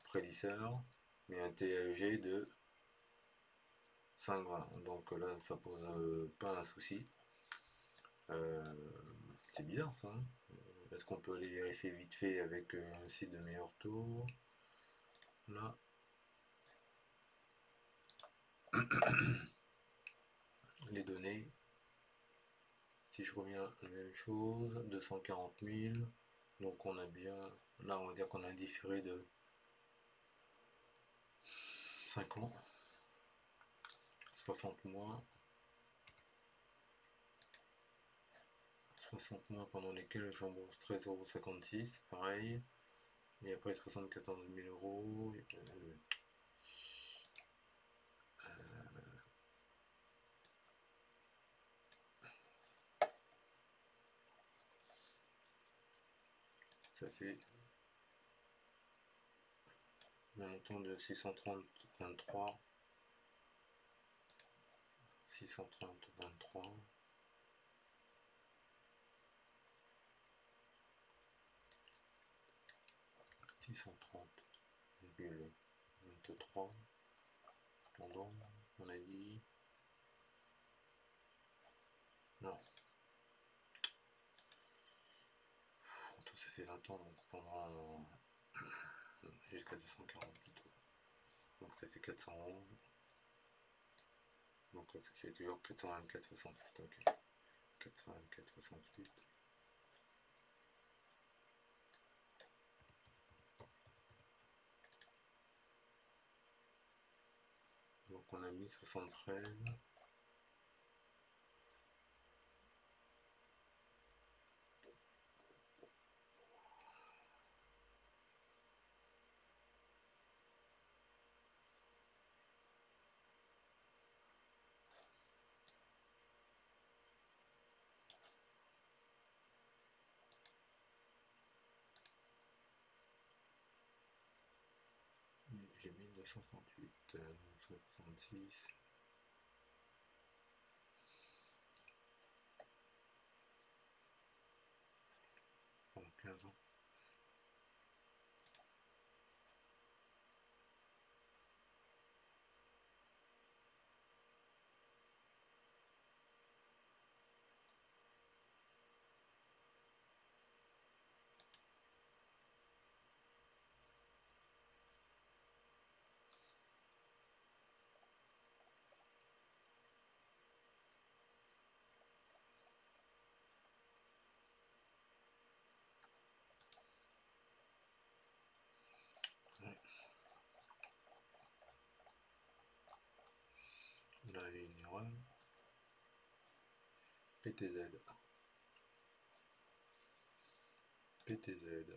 prédisseur, mais un TFG de 5,20. Donc là, ça pose pas un souci. C'est bizarre ça. Hein. Est-ce qu'on peut aller vérifier vite fait avec un site de meilleur taux? Là. Les données. Si je reviens à la même chose, 240 000. Donc on a bien. Là, on va dire qu'on a un différé de 5 ans. 60 mois. 60 mois pendant lesquels je rembourse 13,56 €, pareil. Et après 74 000 euros. Ça fait un montant de 630,23. 630,23. 630,23 pendant, on a dit, non, tout ça fait 20 ans, donc pendant jusqu'à 240 plutôt, donc ça fait 411, donc ça fait toujours 424,68, ok, 424,68. Donc on a mis 73. J'ai mis 238, 166. Attends. Ouais. Là, il y a une erreur. PTZ. PTZ.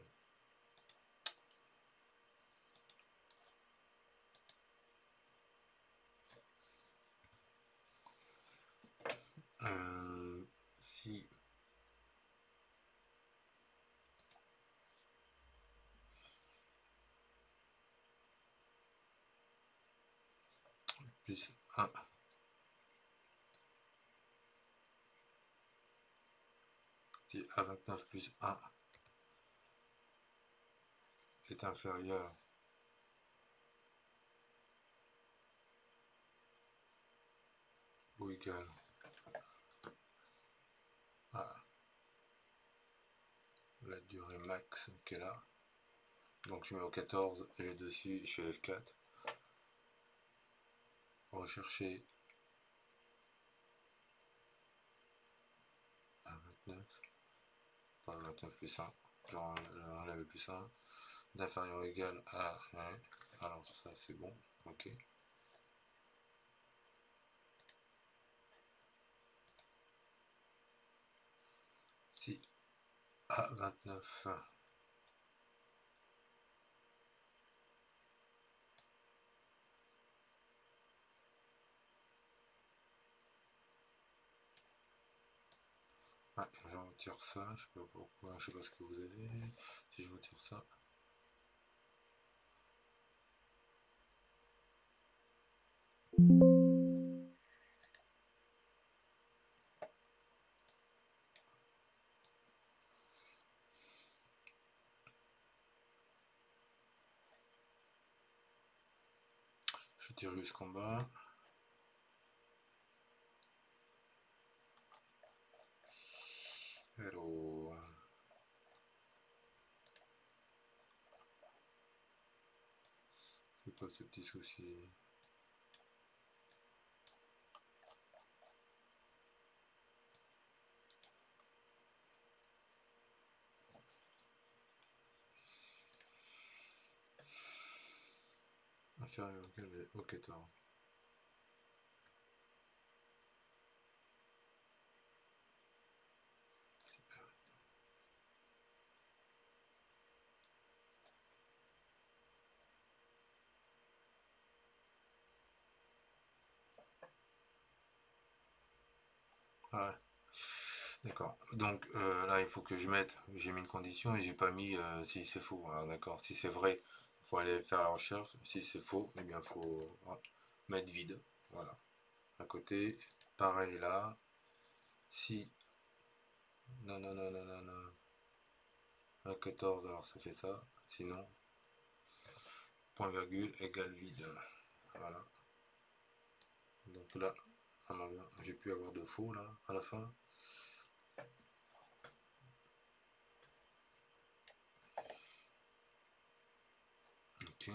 Si plus 1 si A29 plus 1 est inférieur ou égal à la durée max qui est là, donc je mets au 14, je vais dessus, je fais F4, rechercher A29, pas 29 plus 1, genre enlever plus 1, d'inférieur ou égal à 1, alors ça c'est bon, ok. Si A29 ah, je retire ça, je sais pas pourquoi, je sais pas ce que vous avez, si je retire ça, je tire jusqu'en bas, hello, c'est quoi ce petit souci? Inférieur ou égal au 14. Ouais. D'accord. Donc là, il faut que je mette, j'ai mis une condition et j'ai pas mis si c'est faux. Voilà, d'accord. Si c'est vrai, il faut aller faire la recherche. Si c'est faux, eh bien, il faut mettre vide. Voilà. À côté, pareil là. Si, non, non, non, non, non, non. À 14, alors ça fait ça. Sinon, point virgule égale vide. Voilà. Donc là, j'ai pu avoir de faux là à la fin. Ok.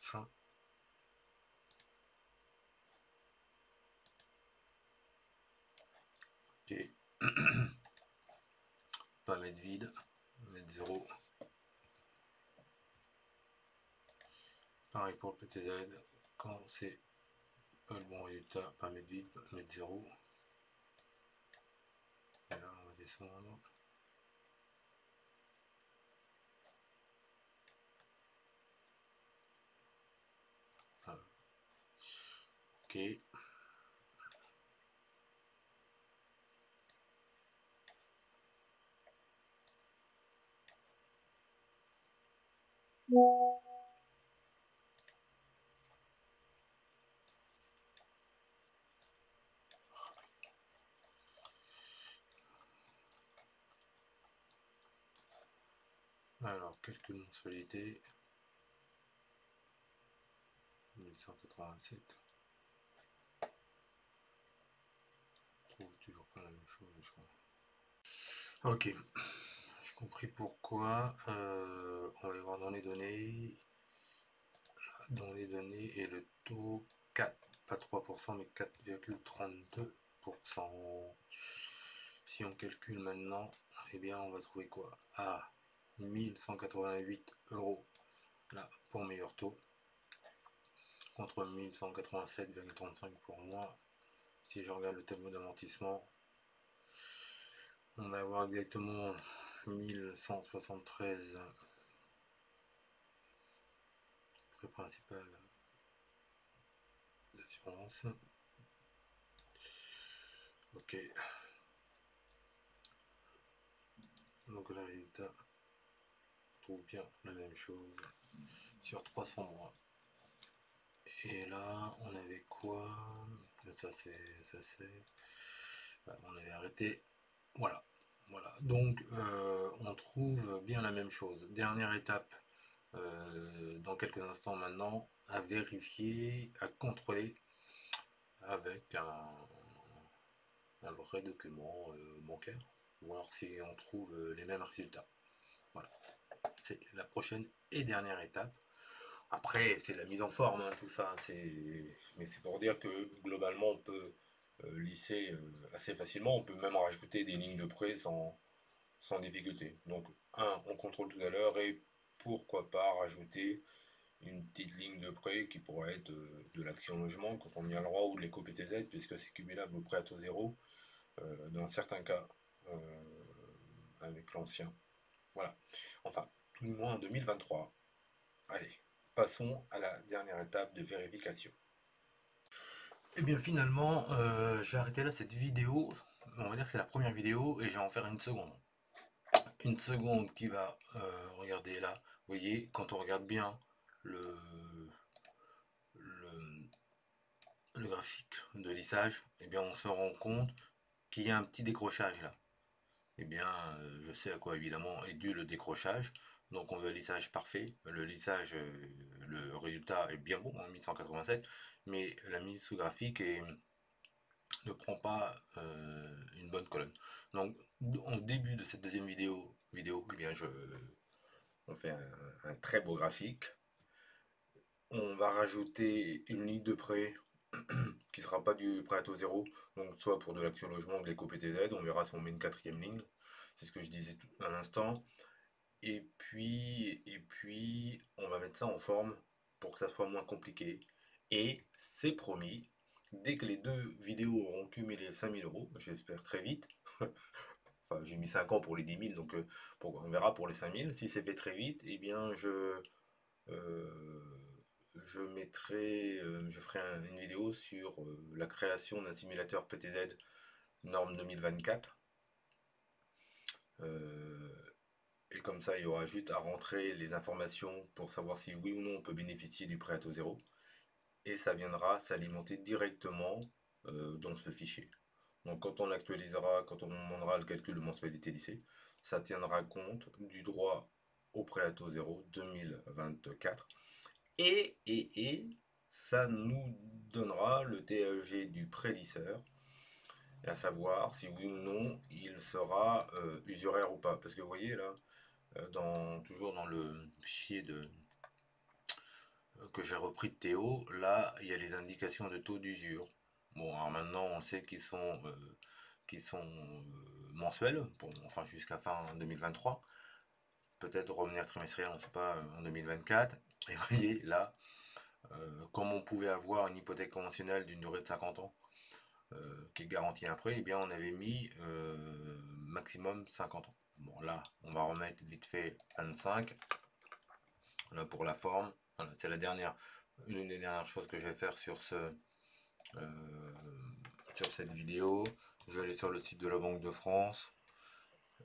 Fin. Ok. Pas mettre vide, mettre 0. Pareil pour le PTZ, quand c'est pas le bon résultat, pas mettre vide, mettre 0. Et là, on va descendre. Voilà. Ok. Alors, calcul mensualité. 1187. Je trouve toujours pas la même chose, je crois. Ok, j'ai compris pourquoi. On va y voir dans les données. Dans les données, et le taux 4, pas 3%, mais 4,32%. Si on calcule maintenant, eh bien on va trouver quoi? Ah, 1188 euros là pour meilleur taux, contre 1187,35 pour moi. Si je regarde le tableau d'amortissement, on va avoir exactement 1173 prêt principal d'assurance. Ok, donc le résultat trouve bien la même chose sur 300 mois. Et là on avait quoi? Ça c'est on avait arrêté. Voilà, voilà, donc on trouve bien la même chose. Dernière étape, dans quelques instants maintenant, à vérifier, à contrôler avec un vrai document bancaire, voir si on trouve les mêmes résultats. Voilà, c'est la prochaine et dernière étape. Après, c'est la mise en forme, hein, tout ça. Mais c'est pour dire que globalement, on peut lisser assez facilement. On peut même rajouter des lignes de prêt sans difficulté. Donc, on contrôle tout à l'heure, et pourquoi pas rajouter une petite ligne de prêt qui pourrait être de l'action logement quand on y a le droit, ou de l'éco-PTZ, puisque c'est cumulable au prêt à taux zéro, dans certains cas, avec l'ancien. Voilà. Enfin, tout du moins en 2023. Allez, passons à la dernière étape de vérification. Et bien finalement, je vais arrêter là cette vidéo. On va dire que c'est la première vidéo et je vais en faire une seconde. Une seconde qui va, regardez là, vous voyez, quand on regarde bien le, le graphique de lissage, eh bien on se rend compte qu'il y a un petit décrochage là. Eh bien, je sais à quoi évidemment est dû le décrochage. Donc on veut un lissage parfait. Le lissage, le résultat est bien bon, hein, 1187, mais la mise sous graphique ne prend pas une bonne colonne. Donc en début de cette deuxième vidéo, eh bien on fait un très beau graphique. On va rajouter une ligne de prêt qui sera pas du prêt à taux zéro, donc soit pour de l'action logement ou de l'éco-PTZ. On verra si on met une quatrième ligne. C'est ce que je disais à l'instant. Et puis, on va mettre ça en forme pour que ça soit moins compliqué. Et c'est promis, dès que les deux vidéos auront cumulé 5000 euros, j'espère très vite. Enfin, j'ai mis 5 ans pour les 10 000, donc on verra pour les 5000. Si c'est fait très vite, eh bien, je ferai une vidéo sur la création d'un simulateur PTZ norme 2024. Et comme ça, il y aura juste à rentrer les informations pour savoir si oui ou non on peut bénéficier du prêt à taux zéro. Et ça viendra s'alimenter directement dans ce fichier. Donc quand on actualisera, quand on demandera le calcul de mensualité lycée, ça tiendra compte du droit au prêt à taux zéro 2024. Et ça nous donnera le TAEG du prélisseur, et à savoir si oui ou non il sera usuraire ou pas. Parce que vous voyez là, toujours dans le fichier que j'ai repris de Théo, là il y a les indications de taux d'usure. Bon, alors maintenant on sait qu'ils sont mensuels, enfin jusqu'à fin 2023. Peut-être revenir trimestriel, on ne sait pas, en 2024. Et vous voyez là, comme on pouvait avoir une hypothèque conventionnelle d'une durée de 50 ans, qui est garantie un prêt, eh bien on avait mis maximum 50 ans. Bon là, on va remettre vite fait 25. Là pour la forme, voilà, c'est une des dernières choses que je vais faire sur cette vidéo. Je vais aller sur le site de la Banque de France.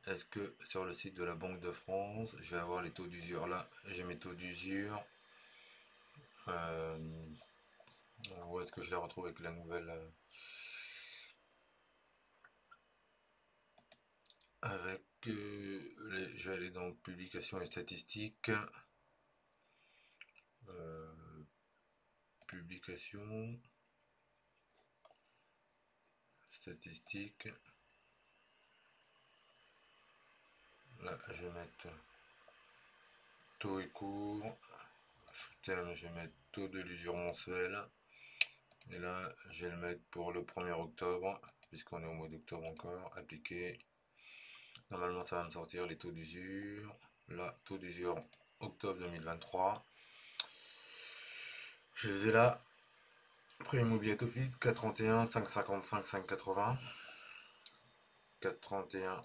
Est-ce que sur le site de la Banque de France, je vais avoir les taux d'usure? Là, j'ai mes taux d'usure. Où est-ce que je les retrouve avec la nouvelle avec je vais aller dans publications et statistiques. Publications, statistiques. Là, je vais mettre taux et cours. Sous thème, je vais mettre taux de l'usure mensuel. Et là, je vais le mettre pour le 1er octobre, puisqu'on est au mois d'octobre encore. Appliquer. Normalement, ça va me sortir les taux d'usure. Là, taux d'usure octobre 2023. Je les ai là. Prix immobilier Tofit, 431, 555, 580. 431,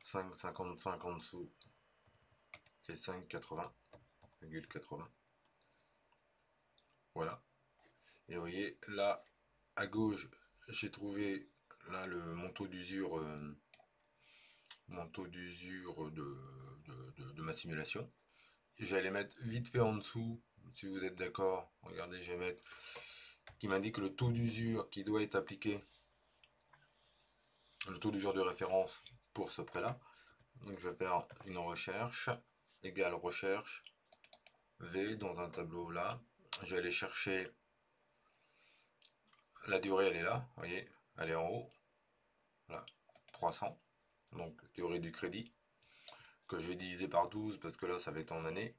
555 en dessous et 5,80,80. Voilà. Et vous voyez, là, à gauche, j'ai trouvé là le manteau d'usure de ma simulation. Et j'allais mettre vite fait en dessous, si vous êtes d'accord. Regardez, je vais mettre qui m'indique le taux d'usure qui doit être appliqué, le taux d'usure de référence pour ce prêt-là. Donc je vais faire une recherche, égale recherche, V dans un tableau là. Je vais aller chercher la durée, elle est là, vous voyez, elle est en haut, là, 300, donc durée du crédit, que je vais diviser par 12 parce que là ça va être en année.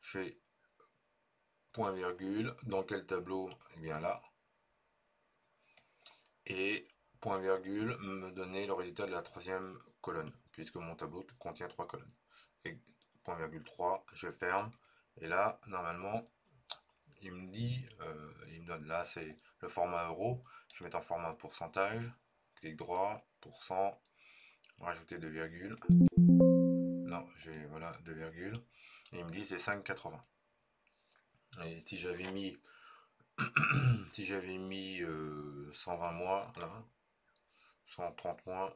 Je fais point virgule, dans quel tableau? Eh bien là. Et point virgule me donner le résultat de la troisième colonne, puisque mon tableau contient 3 colonnes. Et point virgule 3, je ferme. Et là, normalement, il me dit, il me donne là, c'est le format euro. Je vais mettre en format pourcentage. Clic droit, pourcent, rajouter 2 virgules. Non, j'ai, voilà, 2 virgules. Et il me dit c'est 5,80. Et si j'avais mis, si j'avais mis 120 mois, là, 130 mois,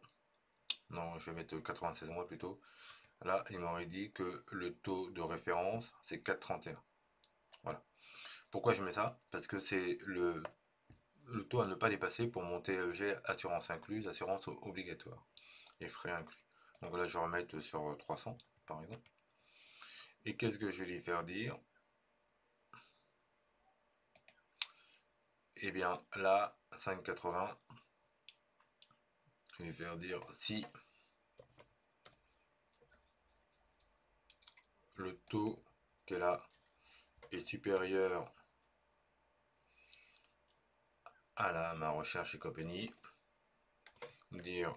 non, je vais mettre 96 mois plutôt. Là, il m'aurait dit que le taux de référence, c'est 4,31. Voilà. Pourquoi je mets ça? Parce que c'est le taux à ne pas dépasser pour mon TEG assurance incluse, assurance obligatoire et frais inclus. Donc là, je vais remettre sur 300, par exemple. Et qu'est-ce que je vais lui faire dire? Eh bien, là, 5,80, je vais lui faire dire si le taux qu'elle a est supérieur à ma recherche et compagnie, dire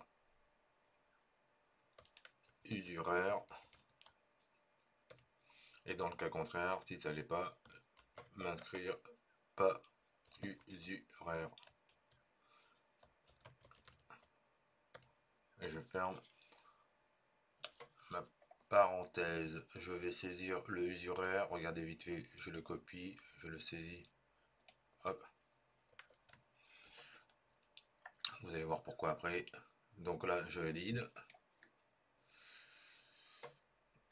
usuraire, et dans le cas contraire, si ça l'est pas, m'inscrire pas usuraire. Et je ferme ma parenthèse. Je vais saisir le usuraire. Regardez vite fait, je le copie, je le saisis. Hop. Vous allez voir pourquoi après. Donc là, je valide.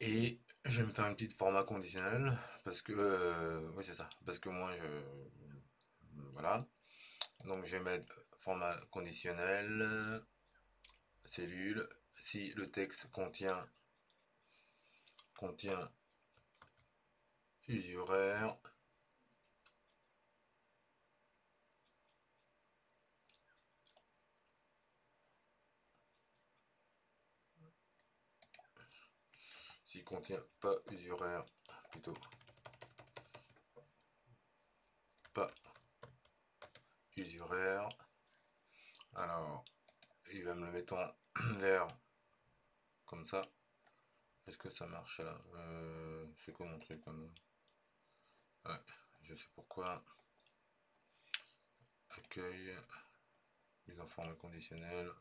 Et je vais me faire une petite format conditionnel. Parce que, oui, c'est ça. Parce que moi, voilà. Donc je vais mettre format conditionnel. Cellule. Si le texte contient usuraire. S'il contient pas usuraire, plutôt pas usuraire, alors il va me le mettre en vert comme ça. Est-ce que ça marche là? C'est quoi mon truc comme... Ouais, je sais pourquoi. Accueil, mise en forme conditionnelle,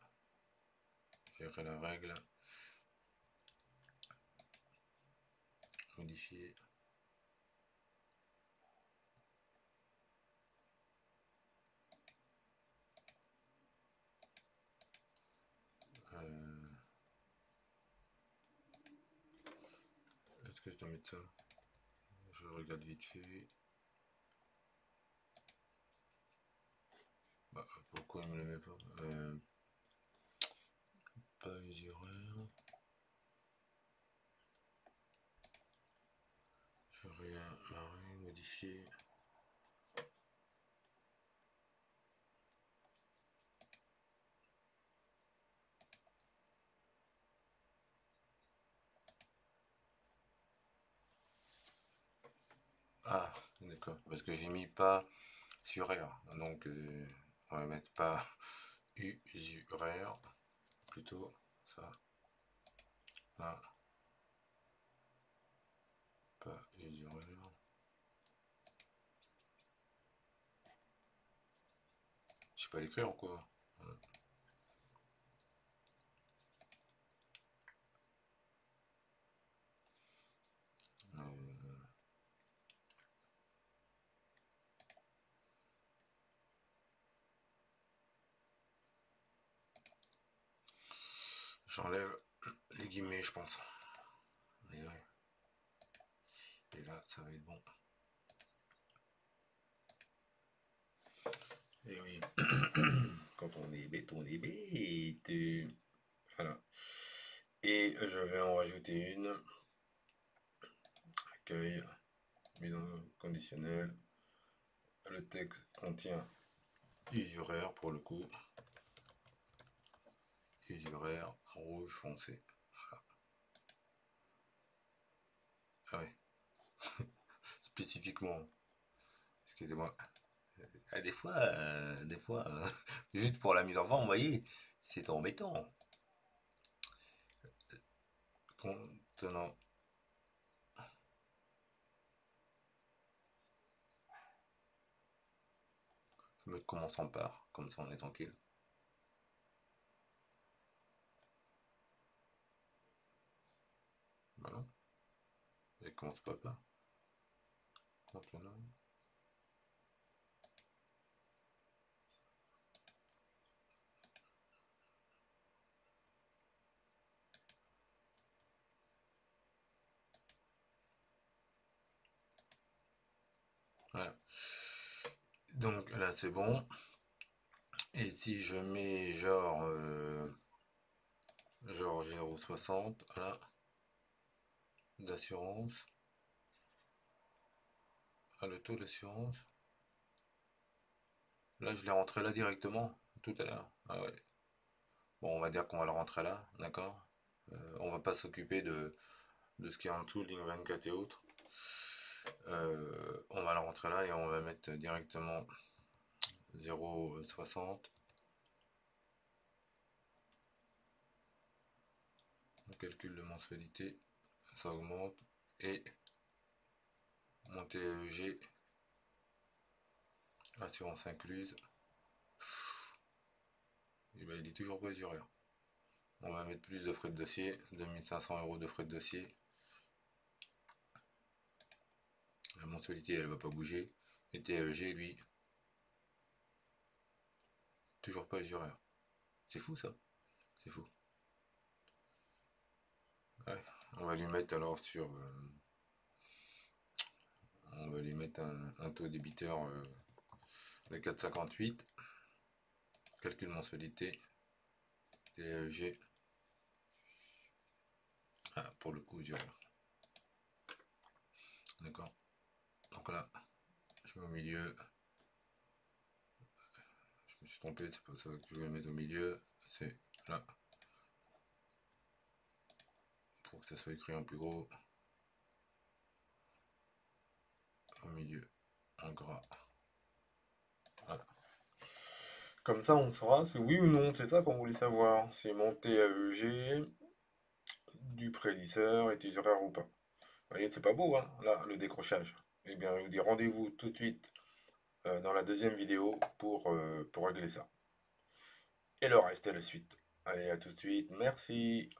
gérer la règle, modifier. que je dois mettre ça? Je regarde vite fait. Bah, pourquoi il me le met pas? Pas usuraire. Je rien modifier. Ah, d'accord. Parce que j'ai mis pas usuraire. Donc, on va mettre pas usuraire. Plutôt ça. Là. Pas usuraire. Je sais pas l'écrire ou quoi. J'enlève les guillemets, je pense. Et ouais. Et là, ça va être bon. Et oui. Quand on est bête, on est bête. Voilà. Et je vais en rajouter une. Accueil. Mise en conditionnel. Le texte contient usuraire pour le coup. Usuraire rouge foncé. Voilà. Ah ouais. Spécifiquement. Excusez-moi. Ah, des fois, juste pour la mise en forme, vous voyez, c'est embêtant. Contenant. Je vais mettre commençant par, comme ça on est tranquille. Bah non. Et commence pas par. Contenant. Voilà. Donc là c'est bon. Et si je mets genre 0,60 là d'assurance. Ah, le taux d'assurance. Là je l'ai rentré là directement tout à l'heure. Ah ouais. Bon, on va dire qu'on va le rentrer là, d'accord. On va pas s'occuper de ce qui est en dessous, ligne 24 et autres. On va le rentrer là et on va mettre directement 0,60. On calcule de mensualité, ça augmente. Et mon TEG, assurance incluse, et ben, il est toujours pas usuraire. On va mettre plus de frais de dossier, 2500 € de frais de dossier. La mensualité elle va pas bouger. Et TEG lui, toujours pas usuraire. C'est fou ça, c'est fou. Ouais, on va lui mettre alors sur. On va lui mettre un taux débiteur de 4,58. Calcul mensualité. TEG. Ah, pour le coup, usuraire. D'accord. Donc là, je mets au milieu. Je me suis trompé, c'est pas ça que je voulais mettre au milieu. C'est là. Pour que ça soit écrit en plus gros. Au milieu. En gras. Voilà. Comme ça, on saura si oui ou non. C'est ça qu'on voulait savoir. Si mon TAEG du prédiceur est usuraire ou pas. Vous voyez, c'est pas beau, hein, là, le décrochage. Eh bien, je vous dis rendez-vous tout de suite dans la deuxième vidéo pour régler ça. Et le reste est la suite. Allez, à tout de suite. Merci.